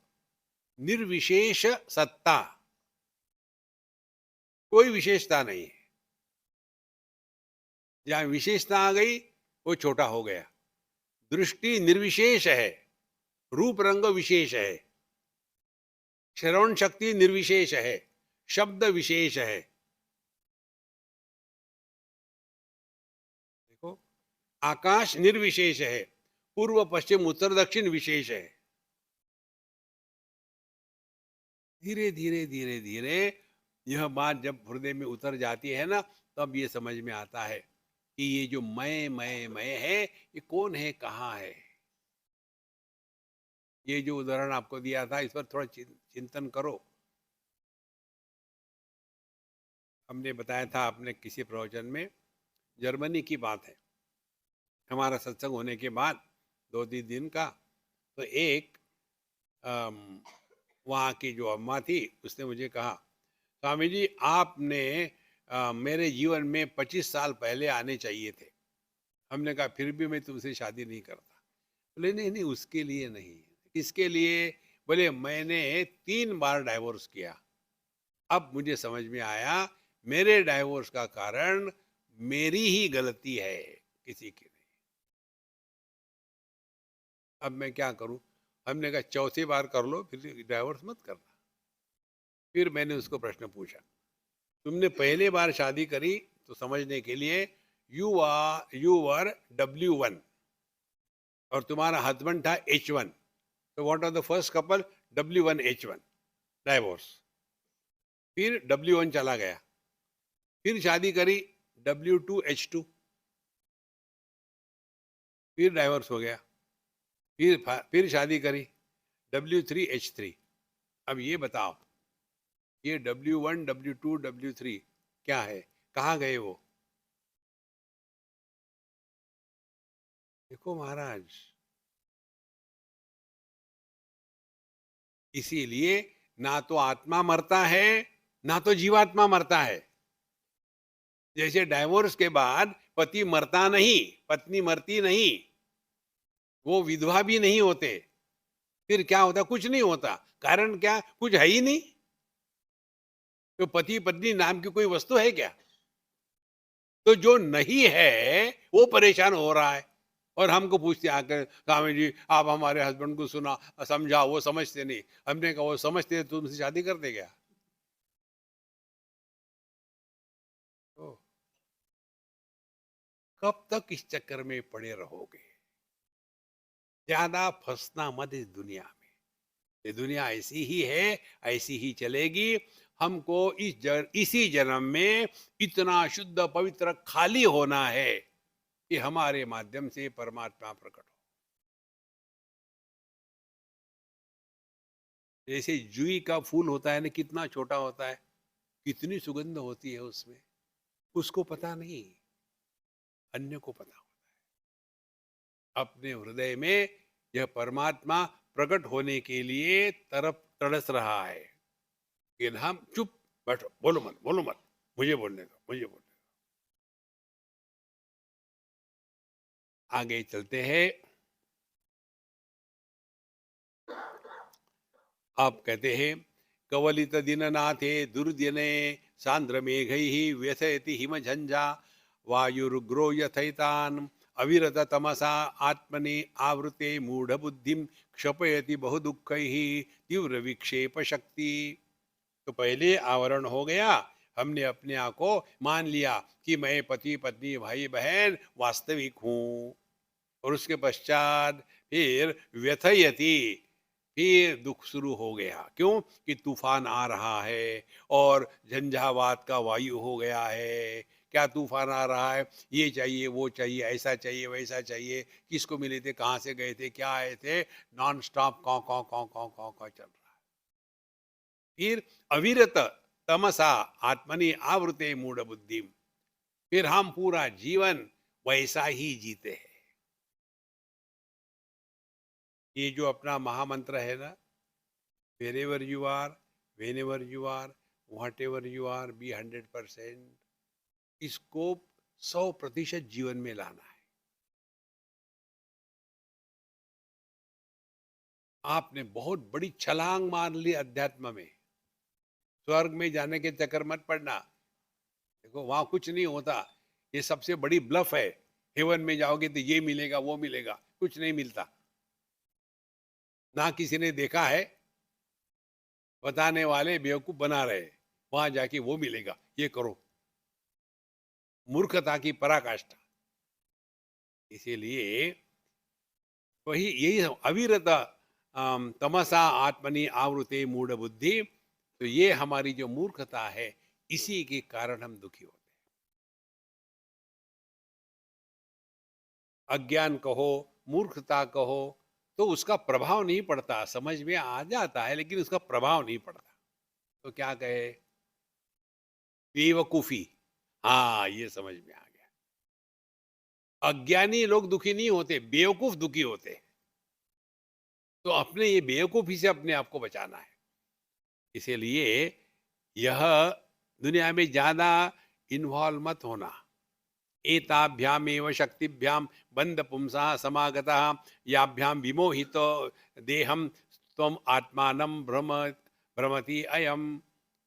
B: निर्विशेष सत्ता, कोई विशेषता नहीं है। जहां विशेषता आ गई वो छोटा हो गया। दृष्टि निर्विशेष है, रूप रंग विशेष है, श्रवण शक्ति निर्विशेष है, शब्द विशेष है। देखो, आकाश निर्विशेष है, पूर्व पश्चिम उत्तर दक्षिण विशेष है। धीरे धीरे धीरे धीरे यह बात जब हृदय में उतर जाती है ना, तब ये समझ में आता है कि ये जो मैं है, ये कौन है, कहाँ है। ये जो उदाहरण आपको दिया था, इस पर थोड़ा चिंतन करो। हमने बताया था अपने किसी प्रवचन में, जर्मनी की बात है। हमारा सत्संग होने के बाद 2-3 दिन का, तो एक वहाँ की जो अम्मा थी, उसने मुझे कहा, स्वामी जी आपने मेरे जीवन में 25 साल पहले आने चाहिए थे। हमने कहा फिर भी मैं तुमसे शादी नहीं करता। बोले नहीं नहीं, उसके लिए नहीं। किसके लिए? बोले मैंने 3 बार डाइवोर्स किया। अब मुझे समझ में आया मेरे डाइवोर्स का कारण मेरी ही गलती है, किसी की नहीं। अब मैं क्या करूं? हमने कहा चौथी बार कर लो, फिर डाइवोर्स मत करना। फिर मैंने उसको प्रश्न पूछा, तुमने पहले बार शादी करी तो समझने के लिए यू वर W1 और तुम्हारा हस्बैंड था H1, तो what are the first couple? W1 H1, divorce. फिर W1 चला गया, फिर शादी करी W2 H2, फिर डाइवोर्स हो गया। फिर शादी करी W3 H3। अब ये बताओ, ये W1 W2 W3 क्या है? कहाँ गए वो? देखो महाराज, इसीलिए ना तो आत्मा मरता है, ना तो जीवात्मा मरता है। जैसे डाइवोर्स के बाद पति मरता नहीं, पत्नी मरती नहीं, वो विधवा भी नहीं होते। फिर क्या होता? कुछ नहीं होता। कारण क्या? कुछ है ही नहीं। तो पति पत्नी नाम की कोई वस्तु है क्या? तो जो नहीं है वो परेशान हो रहा है, और हमको पूछते आकर, स्वामी जी आप हमारे हस्बैंड को सुना समझाओ, वो समझते नहीं। हमने कहा वो समझते तो तुमसे शादी कर दे क्या? तो कब तक इस चक्कर में पड़े रहोगे? ज्यादा फंसना मत इस दुनिया में। ये दुनिया ऐसी ही है, ऐसी ही चलेगी। हमको इसी जन्म में इतना शुद्ध पवित्र खाली होना है कि हमारे माध्यम से परमात्मा प्रकट हो। जैसे जुई का फूल होता है ना, कितना छोटा होता है, कितनी सुगंध होती है उसमें, उसको पता नहीं, अन्य को पता होता है। अपने हृदय में यह परमात्मा प्रकट होने के लिए तरफ तड़स रहा है कि हम चुप बैठो, बोलो मत, बोलो मत, मुझे बोलने दो, मुझे बोलने दो। आगे चलते हैं। आप कहते हैं, कवलित दीननाथे दुर्दिने सांद्र मेघैः व्यथयति हिमझंझा वायुरुग्रो यथैतान अविरत तमसा आत्मनि आवृते मूढ़ बुद्धिम क्षपयति बहुदुःखैः तीव्र विक्षेप शक्ति। तो पहले आवरण हो गया, हमने अपने आप को मान लिया कि मैं पति पत्नी भाई बहन वास्तविक हूँ। और उसके पश्चात फिर व्यथयति, फिर दुख शुरू हो गया। क्यों? कि तूफान आ रहा है और झंझावात का वायु हो गया है, क्या तूफान आ रहा है, ये चाहिए वो चाहिए, ऐसा चाहिए वैसा चाहिए, किसको मिले थे, कहाँ से गए थे, क्या आए थे, नॉन स्टॉप कौ कौ कौ कौ कौ कौ चल रहा है। फिर अविरत तमसा आत्मनि आवृते मूढ़ बुद्धि, फिर हम पूरा जीवन वैसा ही जीते हैं। ये जो अपना महामंत्र है ना, wherever you are, whenever you are, whatever you are, be 100%, इसको 100% जीवन में लाना है। आपने बहुत बड़ी छलांग मार ली अध्यात्म में, स्वर्ग में जाने के चक्कर मत पड़ना। देखो वहां कुछ नहीं होता, ये सबसे बड़ी ब्लफ है। हेवन में जाओगे तो ये मिलेगा वो मिलेगा, कुछ नहीं मिलता। ना किसी ने देखा है, बताने वाले बेवकूफ बना रहे। वहां जाके वो मिलेगा, ये करो, मूर्खता की पराकाष्ठा। इसीलिए वही यही अविरत तमसा आत्मनि आवृते मूढ़ बुद्धि, तो ये हमारी जो मूर्खता है, इसी के कारण हम दुखी होते हैं। अज्ञान कहो, मूर्खता कहो, तो उसका प्रभाव नहीं पड़ता, समझ में आ जाता है लेकिन उसका प्रभाव नहीं पड़ता। तो क्या कहे, बेवकूफी, हाँ ये समझ में आ गया। अज्ञानी लोग दुखी नहीं होते, बेवकूफ दुखी होते हैं। तो अपने ये बेवकूफी से अपने आप को बचाना है। इसीलिए यह दुनिया में ज्यादा इन्वॉल्व मत होना। एताभ्यामेव शक्तिभ्याम बंद पुंसा समागतः याभ्याम विमोहितो देहम त्वम आत्मानं भ्रमति अयम।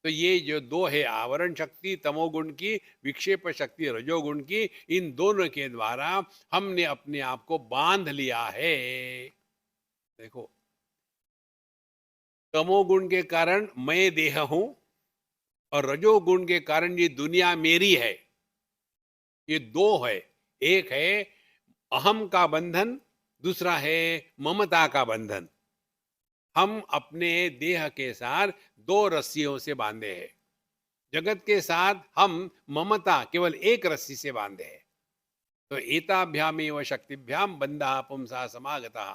B: तो ये जो दो है, आवरण शक्ति तमोगुण की, विक्षेप शक्ति रजोगुण की, इन दोनों के द्वारा हमने अपने आप को बांध लिया है। देखो, तमोगुण के कारण मैं देह हूं, और रजोगुण के कारण ये दुनिया मेरी है। ये दो है, एक है अहम का बंधन, दूसरा है ममता का बंधन। हम अपने देह के साथ दो रस्सियों से बांधे हैं, जगत के साथ हम ममता केवल एक रस्सी से बांधे हैं। तो एताभ्यामेव शक्तिभ्याम बंधा पुंसा समागता,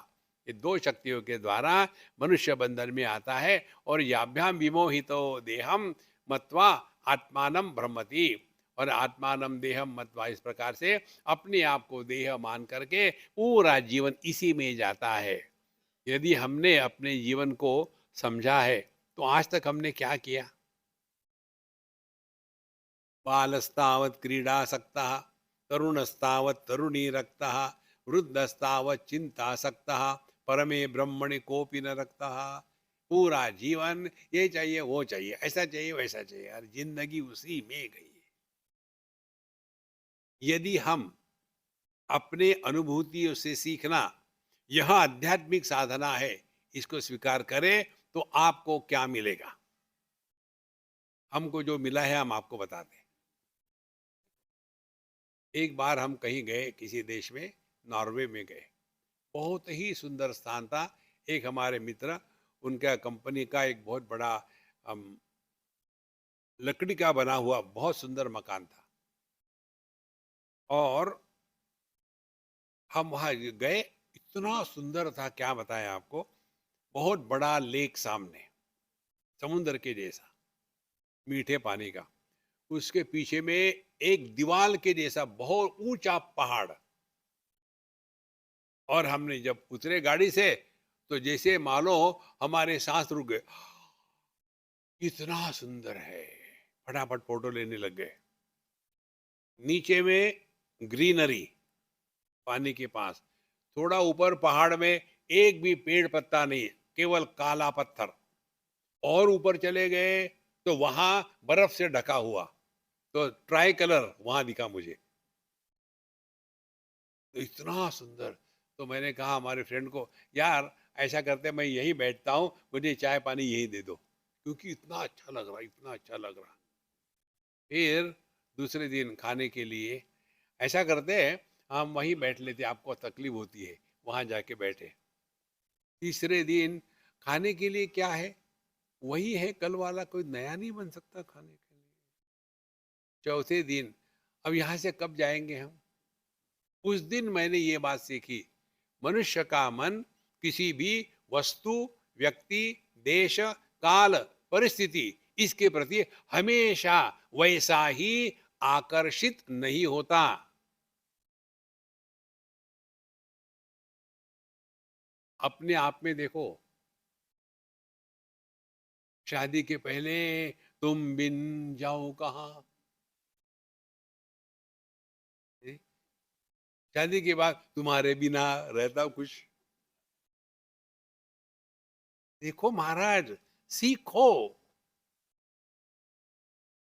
B: ये दो शक्तियों के द्वारा मनुष्य बंधन में आता है। और याभ्याम विमोहितो देहम मत्वा आत्मानं भ्रमति, और आत्मानं देहम मत्वा, इस प्रकार से अपने आप को देह मान करके पूरा जीवन इसी में जाता है। यदि हमने अपने जीवन को समझा है, तो आज तक हमने क्या किया। बालस्तावत् क्रीडासक्तः, तरुणस्तावत् तरुणीरक्तः, वृद्धस्तावत् चिंतासक्तः, परमे ब्रह्मणि कोपि न रक्तः। पूरा जीवन ये चाहिए वो चाहिए, ऐसा चाहिए वैसा चाहिए, और जिंदगी उसी में गई है। यदि हम अपने अनुभूतियों से सीखना, यह आध्यात्मिक साधना है, इसको स्वीकार करें, तो आपको क्या मिलेगा। हमको जो मिला है हम आपको बताते हैं। एक बार हम कहीं गए, किसी देश में, नॉर्वे में गए। बहुत ही सुंदर स्थान था। एक हमारे मित्र, उनका कंपनी का एक बहुत बड़ा लकड़ी का बना हुआ बहुत सुंदर मकान था, और हम वहां गए। इतना सुंदर था, क्या बताएं आपको। बहुत बड़ा लेक सामने, समुद्र के जैसा, मीठे पानी का। उसके पीछे में एक दीवाल के जैसा बहुत ऊंचा पहाड़। और हमने जब उतरे गाड़ी से, तो जैसे मानो हमारे सांस रुक गए, इतना सुंदर है। फटाफट फोटो लेने लग गए। नीचे में ग्रीनरी, पानी के पास, थोड़ा ऊपर पहाड़ में एक भी पेड़ पत्ता नहीं, केवल काला पत्थर। और ऊपर चले गए तो वहां बर्फ से ढका हुआ, तो ट्राई कलर वहां दिखा मुझे। तो इतना सुंदर। तो मैंने कहा हमारे फ्रेंड को, यार ऐसा करते मैं यहीं बैठता हूँ, मुझे चाय पानी यहीं दे दो, क्योंकि इतना अच्छा लग रहा, इतना अच्छा लग रहा। फिर दूसरे दिन खाने के लिए ऐसा करते हैं, हम वहीं बैठ लेते, आपको तकलीफ होती है, वहां जाके बैठे। तीसरे दिन खाने के लिए क्या है, वही है कल वाला, कोई नया नहीं बन सकता खाने के लिए। चौथे दिन अब यहां से कब जाएंगे हम? उस दिन मैंने ये बात सीखी, मनुष्य का मन किसी भी वस्तु, व्यक्ति, देश, काल, परिस्थिति, इसके प्रति हमेशा वैसा ही आकर्षित नहीं होता। अपने आप में देखो, शादी के पहले तुम बिन जाओ कहाँ, शादी के बाद तुम्हारे बिना रहता खुश। देखो महाराज, सीखो।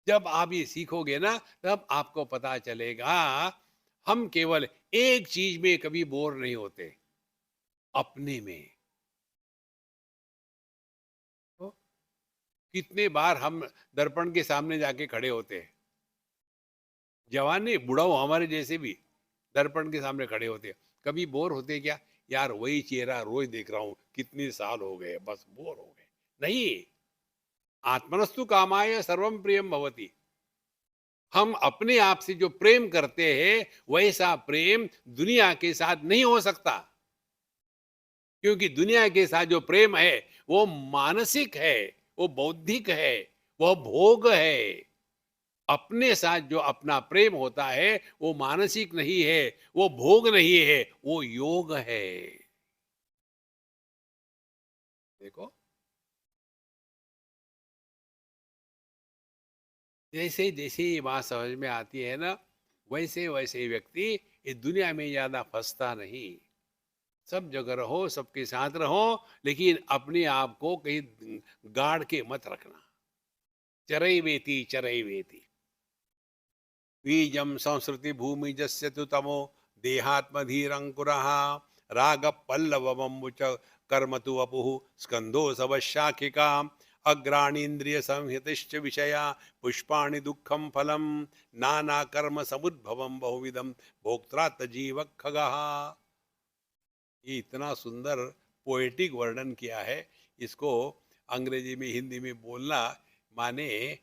B: जब आप ये सीखोगे ना, तब आपको पता चलेगा हम केवल एक चीज में कभी बोर नहीं होते, अपने में। तो कितने बार हम दर्पण के सामने जाके खड़े होते हैं, जवान नहीं, बुढ़ा हो हमारे जैसे भी दर्पण के सामने खड़े होते हैं, कभी बोर होते क्या? यार वही चेहरा रोज देख रहा हूं, कितने साल हो गए, बस बोर हो गए। नहीं, आत्मनस्तु कामाय सर्वम प्रियम भवति। हम अपने आप से जो प्रेम करते हैं, वैसा प्रेम दुनिया के साथ नहीं हो सकता, क्योंकि दुनिया के साथ जो प्रेम है वो मानसिक है, वो बौद्धिक है, वह भोग है। अपने साथ जो अपना प्रेम होता है वो मानसिक नहीं है, वो भोग नहीं है, वो योग है। देखो, जैसे जैसे ये बात समझ में आती है ना, वैसे वैसे व्यक्ति इस दुनिया में ज्यादा फंसता नहीं। सब जगह रहो, सबके साथ रहो, लेकिन अपने आप को कहीं गाड़ के मत रखना। चरैवेति चरैवेति, बीजम संस्कृति भूमि जस्य तु तमो देहात्मधीरंकुरः राग पल्लवमंबुच कर्म तु वपुः स्कंदो सवशाखिका अग्राणीन्द्रिय संहितिश्च विषया पुष्पाणि दुःखं फलम नाना कर्म समुद्भवं बहुविधम भोक्त्रात् जीव खगः। ये इतना सुंदर पोएटिक वर्णन किया है। इसको अंग्रेजी में, हिंदी में बोलना माने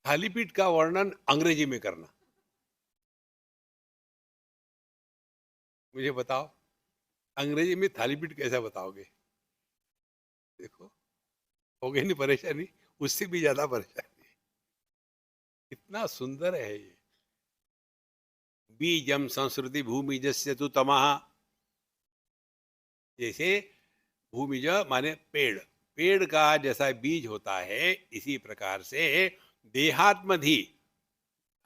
B: थालीपीठ का वर्णन अंग्रेजी में करना। मुझे बताओ, अंग्रेजी में थालीपीठ कैसा बताओगे? देखो, हो गई नहीं परेशानी, उससे भी ज्यादा परेशानी। इतना सुंदर है ये। बीजम संस्कृति भूमि जस्य तु तमः, जैसे भूमिज माने पेड़, पेड़ का जैसा बीज होता है, इसी प्रकार से देहात्मधि,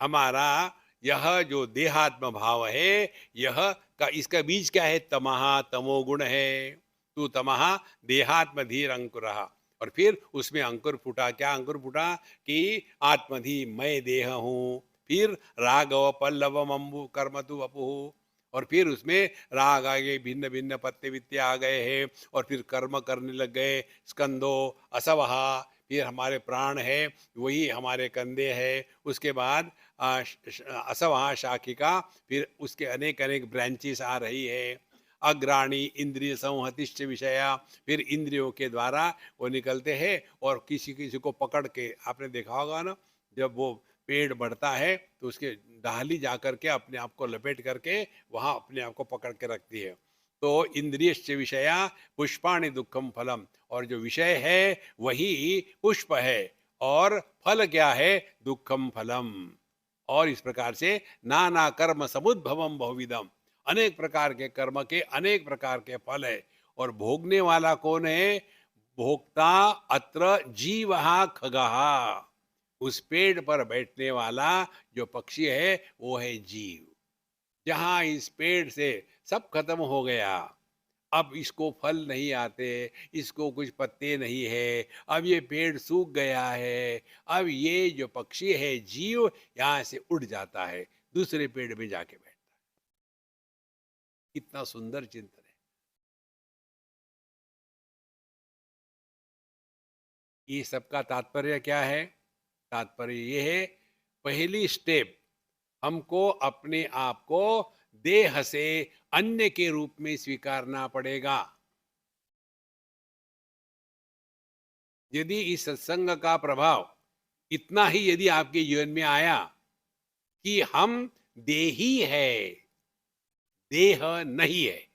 B: हमारा यह जो देहात्म भाव है, यह का इसका बीज क्या है? तमः, तमोगुण है। तू तमः देहात्मधीर अंकुरः, और फिर उसमें अंकुर फूटा। क्या अंकुर फूटा? कि आत्मधि, मैं देह हूँ। फिर राघव पल्लव अम्बु कर्म तु वपुः, और फिर उसमें राग आ गए, भिन्न भिन्न पत्ते वित्ते आ गए हैं, और फिर कर्म करने लग गए। स्कंदो असवहा, फिर हमारे प्राण है, वही हमारे कंधे है। उसके बाद असवहा शाखिका, फिर उसके अनेक अनेक ब्रांचेस आ रही है। अग्राणी इंद्रिय संहतिश्च विषया, फिर इंद्रियों के द्वारा वो निकलते हैं, और किसी किसी को पकड़ के, आपने देखा होगा ना, जब वो पेड़ बढ़ता है तो उसके डाली जा करके अपने आप को लपेट करके वहां अपने आप को पकड़ के रखती है। तो इंद्रियश्च विषया पुष्पाणि दुखम फलम, और जो विषय है वही पुष्प है, और फल क्या है? दुखम फलम। और इस प्रकार से नाना कर्म समुद्भवम बहुविधम, अनेक प्रकार के कर्म के अनेक प्रकार के फल है। और भोगने वाला कौन है? भोक्ता अत्र जीवहा खगहा, उस पेड़ पर बैठने वाला जो पक्षी है वो है जीव। जहां इस पेड़ से सब खत्म हो गया, अब इसको फल नहीं आते, इसको कुछ पत्ते नहीं है, अब ये पेड़ सूख गया है, अब ये जो पक्षी है जीव यहाँ से उड़ जाता है, दूसरे पेड़ में जाके बैठता है। कितना सुंदर चिंतन है। ये सबका तात्पर्य क्या है? तात्पर्य ये है, पहली स्टेप, हमको अपने आप को देह से अन्य के रूप में स्वीकारना पड़ेगा। यदि इस सत्संग का प्रभाव इतना ही यदि आपके जीवन में आया कि हम देही है, देह नहीं है,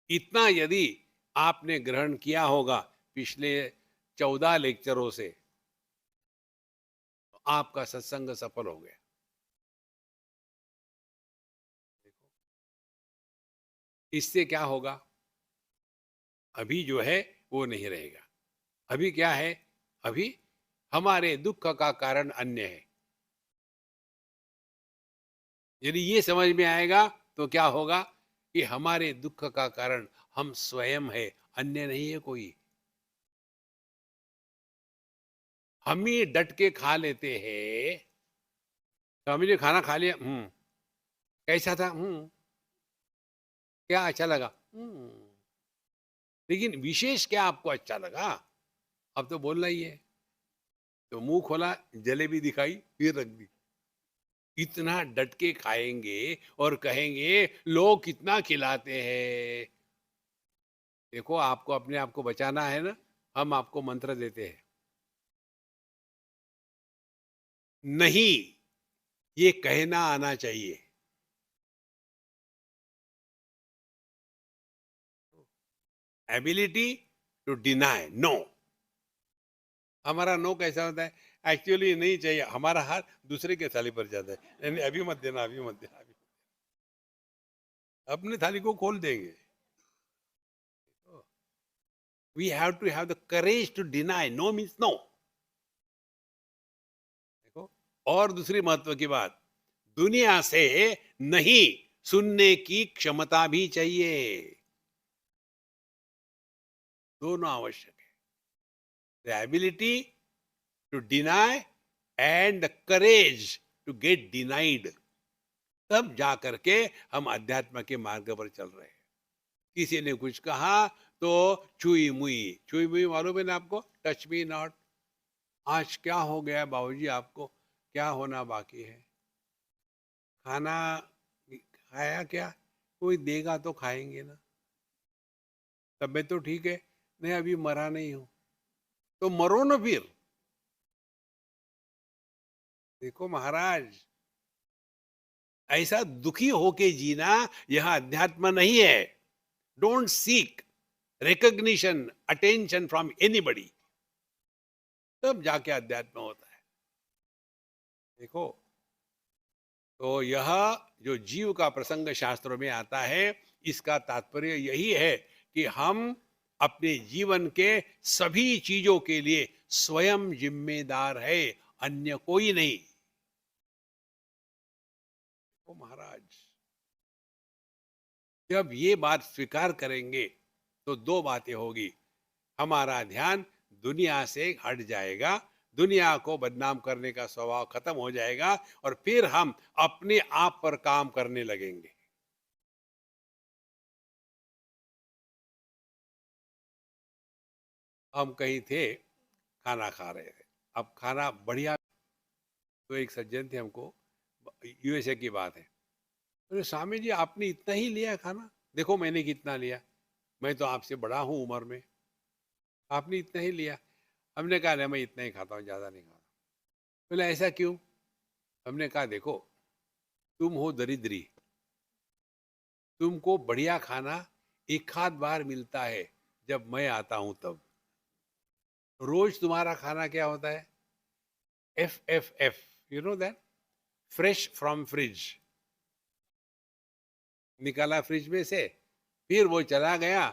B: इतना यदि आपने ग्रहण किया होगा पिछले 14 लेक्चरों से, तो आपका सत्संग सफल हो गया। इससे क्या होगा? अभी जो है वो नहीं रहेगा। अभी क्या है? अभी हमारे दुख का कारण अन्य है। यदि ये समझ में आएगा तो क्या होगा कि हमारे दुख का कारण हम स्वयं है, अन्य नहीं है कोई। हम ही डट के खा लेते हैं। तो हमने खाना खा लिया, कैसा था, क्या अच्छा लगा, लेकिन विशेष क्या आपको अच्छा लगा? अब तो बोलना ही है। तो मुंह खोला, जलेबी दिखाई, फिर रख दी। इतना डट के खाएंगे और कहेंगे लोग कितना खिलाते हैं। देखो, आपको अपने आप को बचाना है ना, हम आपको मंत्र देते हैं, नहीं, ये कहना आना चाहिए। Ability to deny no. हमारा नो कैसा होता है? एक्चुअली नहीं चाहिए, हमारा हाथ दूसरे के थाली पर जाता है, नहीं अभी मत देना, अभी मत देना, अभी अपनी थाली को खोल देंगे। We have to have the courage to deny. No means no. देखो, और दूसरी महत्व की बात, दुनिया से नहीं सुनने की क्षमता भी चाहिए। दोनों आवश्यक है। The ability to deny and the courage to get denied. तब जा करके हम अध्यात्म के मार्ग पर चल रहे हैं। किसी ने कुछ कहा तो छुई मुई। छुई मुई मालूम है ना आपको? Touch me not. आज क्या हो गया बाबूजी आपको? क्या होना बाकी है? खाना खाया क्या? कोई देगा तो खाएंगे ना। तबीयत तो ठीक है? नहीं, अभी मरा नहीं हूं। तो मरो ना फिर। देखो महाराज, ऐसा दुखी होके जीना यह अध्यात्म नहीं है। Don't seek recognition, attention from anybody, तब जाके अध्यात्म होता है। देखो, तो यह जो जीव का प्रसंग शास्त्रों में आता है, इसका तात्पर्य यही है कि हम अपने जीवन के सभी चीजों के लिए स्वयं जिम्मेदार है, अन्य कोई नहीं। तो महाराज, जब ये बात स्वीकार करेंगे तो दो बातें होगी। हमारा ध्यान दुनिया से हट जाएगा, दुनिया को बदनाम करने का स्वभाव खत्म हो जाएगा, और फिर हम अपने आप पर काम करने लगेंगे। हम कहीं थे, खाना खा रहे थे, अब खाना बढ़िया। तो एक सज्जन थे, हमको, यूएसए की बात है, बोले स्वामी जी आपने इतना ही लिया खाना? देखो मैंने कितना लिया, मैं तो आपसे बड़ा हूं उम्र में, आपने इतना ही लिया। हमने कहा नहीं, मैं इतना ही खाता हूँ, ज्यादा नहीं खाता। बोले ऐसा क्यों? हमने कहा देखो, तुम हो दरिद्री, तुमको बढ़िया खाना एक आध बार मिलता है जब मैं आता हूं तब। रोज तुम्हारा खाना क्या होता है? FFF, you know that, fresh from fridge. निकाला फ्रिज में से, फिर वो चला गया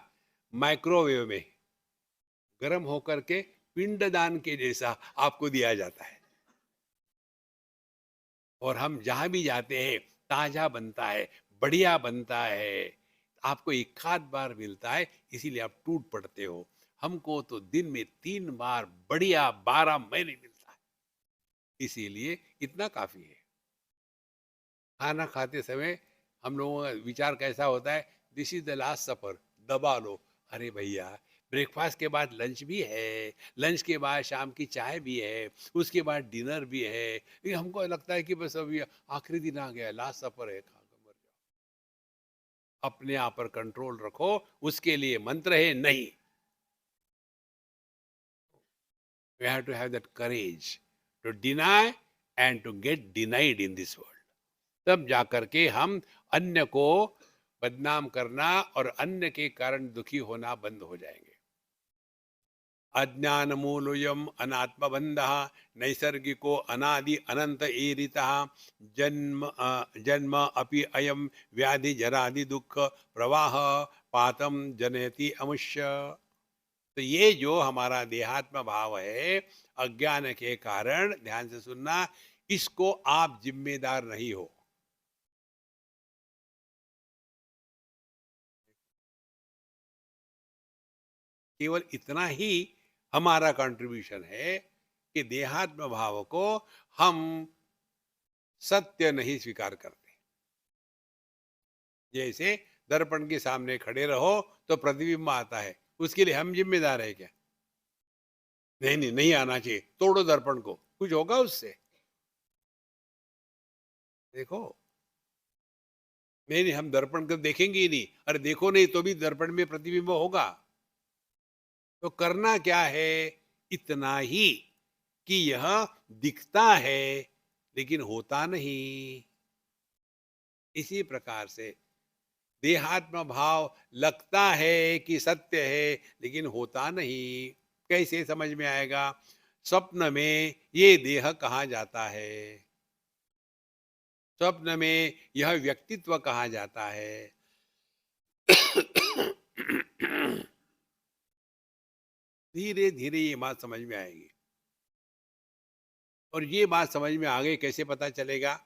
B: माइक्रोवेव में, गर्म होकर के पिंडदान के जैसा आपको दिया जाता है। और हम जहां भी जाते हैं ताजा बनता है, बढ़िया बनता है, आपको एक आध बार मिलता है, इसीलिए आप टूट पड़ते हो। हमको तो दिन में 3 बार बढ़िया 12 महीने मिलता है, इसीलिए इतना काफी है। खाना खाते समय हम लोगों का विचार कैसा होता है? दिस इज द लास्ट सफर, दबा लो। अरे भैया, ब्रेकफास्ट के बाद लंच भी है, लंच के बाद शाम की चाय भी है, उसके बाद डिनर भी है। ये हमको लगता है कि बस अभी आखिरी दिन आ गया, लास्ट सफर है, खा कर मर जाओ। अपने आप पर कंट्रोल रखो, उसके लिए मंत्र है नहीं। We have to have that courage to deny and to get denied in this world. तब जाकर के हम अन्य को बदनाम करना और अन्य के कारण दुखी होना बंद हो जाएंगे. अज्ञान मूलयम अनात्मबंध नैसर्गिको अनादि अनंत ईरितः जन्म अपि अयम व्याधि जरादि दुख प्रवाह पातम जनयति अमुष्य. तो ये जो हमारा देहात्म भाव है अज्ञान के कारण, ध्यान से सुनना, इसको आप जिम्मेदार नहीं हो. केवल इतना ही हमारा कंट्रीब्यूशन है कि देहात्म भाव को हम सत्य नहीं स्वीकार करते. जैसे दर्पण के सामने खड़े रहो तो प्रतिबिंब आता है, उसके लिए हम जिम्मेदार है क्या? नहीं नहीं, नहीं आना चाहिए, तोड़ो दर्पण को, कुछ होगा उससे? देखो, नहीं नहीं, हम दर्पण को देखेंगे ही नहीं. अरे देखो नहीं तो भी दर्पण में प्रतिबिंब होगा. तो करना क्या है? इतना ही कि यह दिखता है लेकिन होता नहीं. इसी प्रकार से देहात्म भाव लगता है कि सत्य है लेकिन होता नहीं. कैसे समझ में आएगा? स्वप्न में ये देह कहा जाता है, स्वप्न में यह व्यक्तित्व कहा जाता है. धीरे धीरे ये बात समझ में आएगी. और ये बात समझ में आ गई, कैसे पता चलेगा?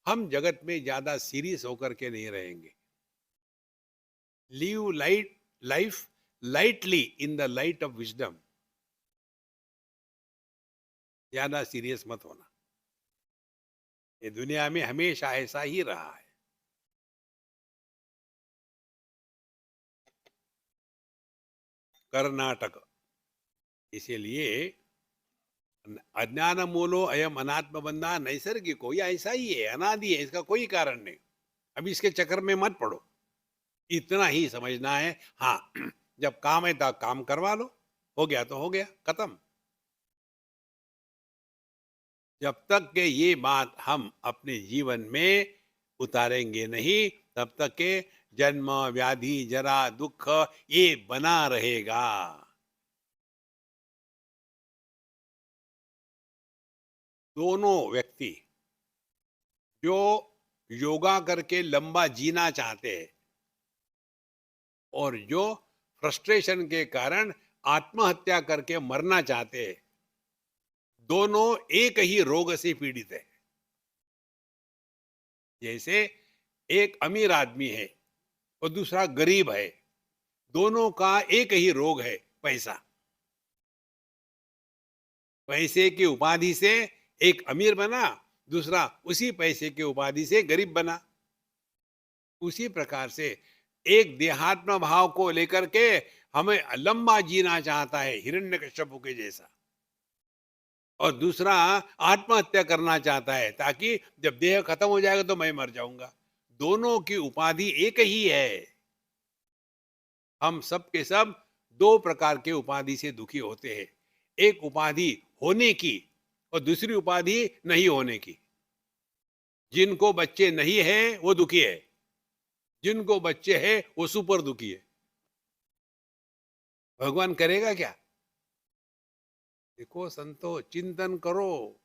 B: हम जगत में ज्यादा सीरियस होकर के नहीं रहेंगे. Live life lightly in the light of wisdom. ज्यादा सीरियस मत होना. ये दुनिया में हमेशा ऐसा ही रहा है. कर्नाटक. इसीलिए अज्ञान मूलो अयम अनात्म बंधा नैसर्गिको, ये ऐसा ही है, अनादि है, इसका कोई कारण नहीं. अभी इसके चक्कर में मत पड़ो. इतना ही समझना है. हाँ, जब काम है तब काम करवा लो, हो गया तो हो गया, खत्म. जब तक के ये बात हम अपने जीवन में उतारेंगे नहीं, तब तक के जन्म व्याधि जरा दुख ये बना रहेगा. दोनों व्यक्ति जो योगा करके लंबा जीना चाहते हैं और जो फ्रस्ट्रेशन के कारण आत्महत्या करके मरना चाहते हैं, दोनों एक ही रोग से पीड़ित है. जैसे एक अमीर आदमी है और दूसरा गरीब है, दोनों का एक ही रोग है, पैसा. पैसे की उपाधि से एक अमीर बना, दूसरा उसी पैसे के उपाधि से गरीब बना. उसी प्रकार से एक देहात्म भाव को लेकर के हमें लंबा जीना चाहता है, हिरण्यकश्यप के जैसा, और दूसरा आत्महत्या करना चाहता है ताकि जब देह खत्म हो जाएगा तो मैं मर जाऊंगा. दोनों की उपाधि एक ही है. हम सब के सब दो प्रकार के उपाधि से दुखी होते हैं. एक उपाधि होने की और दूसरी उपाधि नहीं होने की. जिनको बच्चे नहीं है वो दुखी है, जिनको बच्चे हैं वो सुपर दुखी है. भगवान करेगा क्या? देखो संतो, चिंतन करो.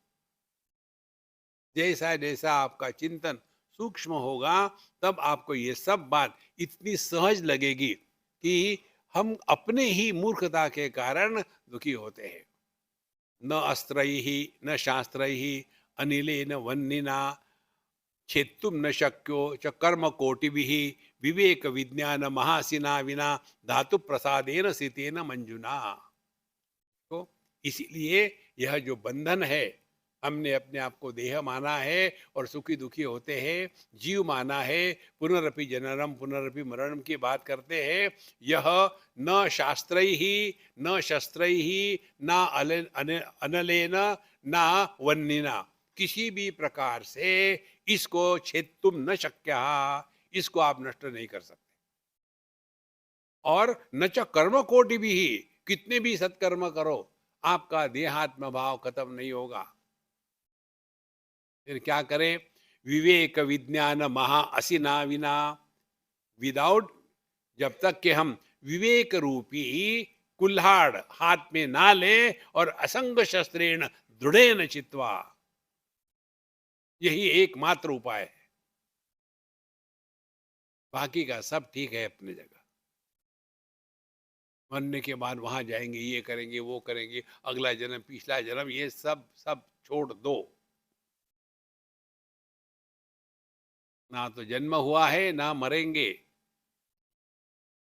B: जैसा जैसा आपका चिंतन सूक्ष्म होगा तब आपको ये सब बात इतनी सहज लगेगी कि हम अपने ही मूर्खता के कारण दुखी होते हैं. न अस्त्रैहि न शास्त्रैहि अनिलेन वह्निना छेत्तुम न शक्यो च कर्म कोटिभिः विवेक विज्ञान महासिना विना धातु प्रसादेन सितेन मंजुना. तो इसीलिए यह जो बंधन है, हमने अपने आप को देह माना है और सुखी दुखी होते हैं, जीव माना है, पुनरपि जननम पुनरपि मरणम की बात करते हैं. यह न शास्त्रैहि न शस्त्रैहि न अनलेन न वह्निना, किसी भी प्रकार से इसको छेत्तुम न शक्यः, इसको आप नष्ट नहीं कर सकते. और न च कर्म कोटि भी, कितने भी सत्कर्म करो आपका देहात्म भाव खत्म नहीं होगा। फिर क्या करें? विवेक विज्ञान महा असिना विना, विदाउट, जब तक कि हम विवेक रूपी कुल्हाड़ हाथ में ना ले और असंग शस्त्रेण दृढ़ेन चित्वा, यही एकमात्र उपाय है। बाकी का सब ठीक है अपनी जगह। मरने के बाद वहां जाएंगे, ये करेंगे, वो करेंगे, अगला जन्म, पिछला जन्म, ये सब सब छोड़ दो। ना तो जन्म हुआ है, ना मरेंगे।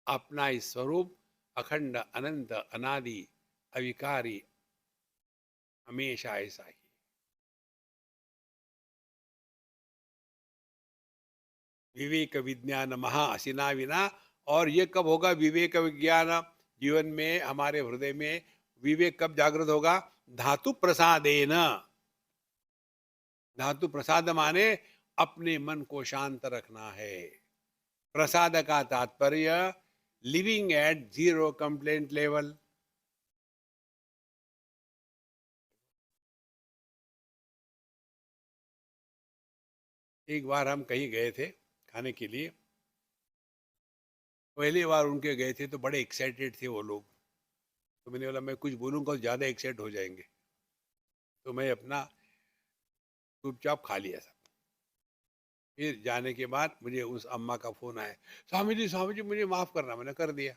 B: अपना इस स्वरूप अखंड अनंत अनादि अविकारी हमेशा ऐसा ही। विवेक विज्ञान महा असिना विना। और ये कब होगा विवेक विज्ञान जीवन में, हमारे हृदय में विवेक कब जागृत होगा? धातु प्रसादेन। धातु प्रसाद माने अपने मन को शांत रखना है। प्रसाद का तात्पर्य living at zero complaint level. एक बार हम कहीं गए थे खाने के लिए। पहली बार उनके गए थे तो बड़े एक्साइटेड थे वो लोग। तो मैंने बोला मैं कुछ बोलूंगा तो ज्यादा एक्साइट हो जाएंगे, तो मैं अपना चुपचाप खा लिया सब। फिर जाने के बाद मुझे उस अम्मा का फोन आया, स्वामी जी मुझे माफ करना। मैंने कर दिया।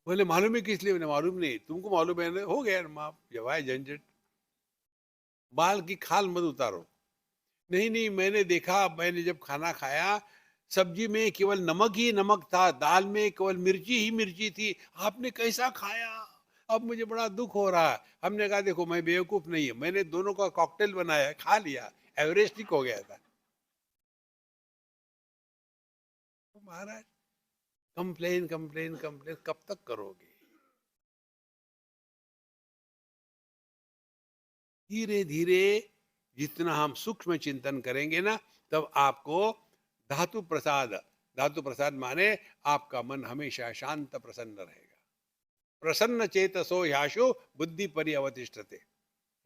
B: बोले मालूम है किस लिए? मैंने मालूम नहीं, तुमको मालूम है ना? हो गया माफ, जवाए झंझट, बाल की खाल मत उतारो। नहीं नहीं, मैंने देखा, मैंने जब खाना खाया सब्जी में केवल नमक ही नमक था, दाल में केवल मिर्ची ही मिर्ची थी, आपने कैसा खाया? अब मुझे बड़ा दुख हो रहा है। हमने कहा देखो मैं बेवकूफ नहीं है, मैंने दोनों का कॉकटेल बनाया, खा लिया, एवरेस्टिक हो गया था। तो महाराज कंप्लेन कंप्लेन कंप्लेन कब तक करोगे? धीरे धीरे जितना हम सूक्ष्म चिंतन करेंगे ना, तब आपको धातु प्रसाद, धातु प्रसाद माने आपका मन हमेशा शांत प्रसन्न रहेगा। प्रसन्न चेतसो ह्याशु बुद्धि परिअवतिष्ठते।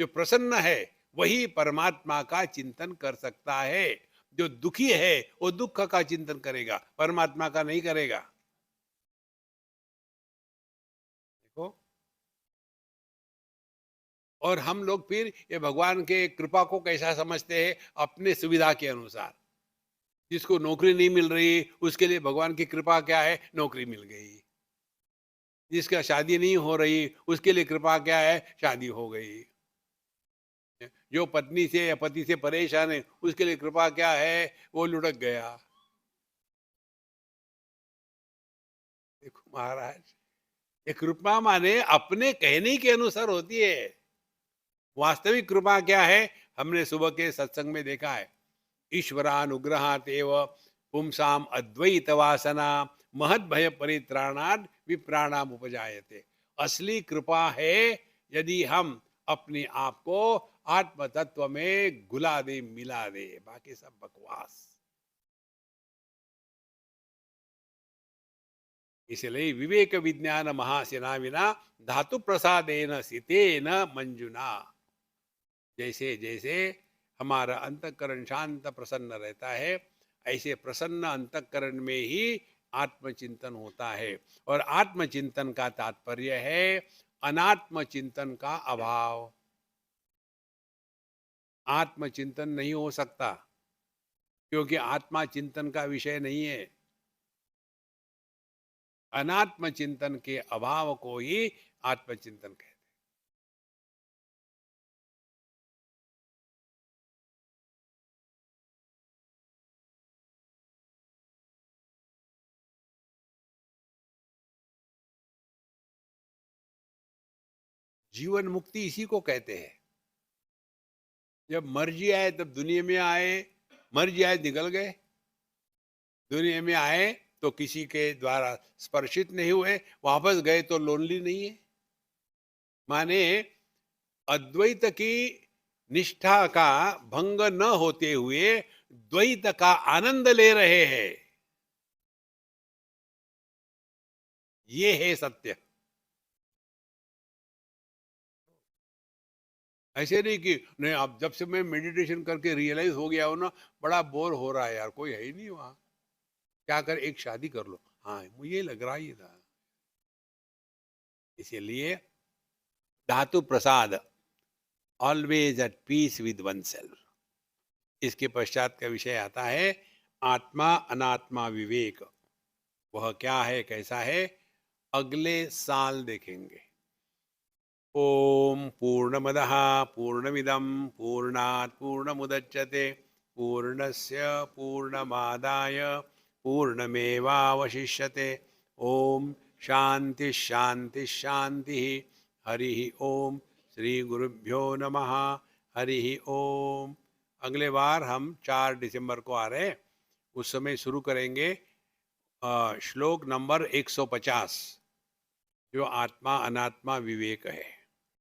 B: जो प्रसन्न है वही परमात्मा का चिंतन कर सकता है। जो दुखी है वो दुख का चिंतन करेगा, परमात्मा का नहीं करेगा। देखो, और हम लोग फिर ये भगवान के कृपा को कैसा समझते हैं? अपने सुविधा के अनुसार। जिसको नौकरी नहीं मिल रही उसके लिए भगवान की कृपा क्या है? नौकरी मिल गई। जिसका शादी नहीं हो रही उसके लिए कृपा क्या है? शादी हो गई। जो पत्नी से या पति से परेशान है उसके लिए कृपा क्या है? वो लुढ़क गया। देखो महाराज, ये कृपा माने अपने कहने के अनुसार होती है। वास्तविक कृपा क्या है? हमने सुबह के सत्संग में देखा है, ईश्वरानुग्रहात् एव पुंसाम अद्वैत वासना महद भय परित्राणाद विप्राणाम उपजायते। असली कृपा है यदि हम अपने आप को आत्म तत्व में घुला दे, मिला दे, बाकी सब बकवास। इसलिए विवेक विज्ञान महासेना विना धातु प्रसादेन सितेन मंजुना। जैसे जैसे हमारा अंतःकरण शांत प्रसन्न रहता है, ऐसे प्रसन्न अंतःकरण में ही आत्मचिंतन होता है। और आत्मचिंतन का तात्पर्य है अनात्म चिंतन का अभाव। आत्मचिंतन नहीं हो सकता क्योंकि आत्मा चिंतन का विषय नहीं है। अनात्म चिंतन के अभाव को ही आत्मचिंतन कहते हैं। जीवन मुक्ति इसी को कहते हैं। जब मर्जी आए तब दुनिया में आए, मर्जी आए निकल गए। दुनिया में आए तो किसी के द्वारा स्पर्शित नहीं हुए, वापस गए तो लोनली नहीं है। माने अद्वैत की निष्ठा का भंग न होते हुए द्वैत का आनंद ले रहे हैं। ये है सत्य। ऐसे नहीं कि नहीं, अब जब से मैं मेडिटेशन करके रियलाइज हो गया हो ना, बड़ा बोर हो रहा है यार, कोई है ही नहीं वहां, क्या कर, एक शादी कर लो। हाँ, मुझे लग रहा ही था। इसीलिए धातु प्रसाद, always at peace with oneself. इसके पश्चात का विषय आता है आत्मा अनात्मा विवेक। वह क्या है, कैसा है, अगले साल देखेंगे। ओम पूर्णमदः पूर्णमिदं पूर्णात् पूर्णमुदच्यते पूर्णस्य पूर्णमादाय पूर्णमेवावशिष्यते। ओम शांति शांति शांति। हरि ओम। श्री गुरुभ्यो नमः। हरि ओम। अगले बार हम 4 दिसंबर को आ रहे हैं, उस समय शुरू करेंगे श्लोक नंबर 150, जो आत्मा अनात्मा विवेक है।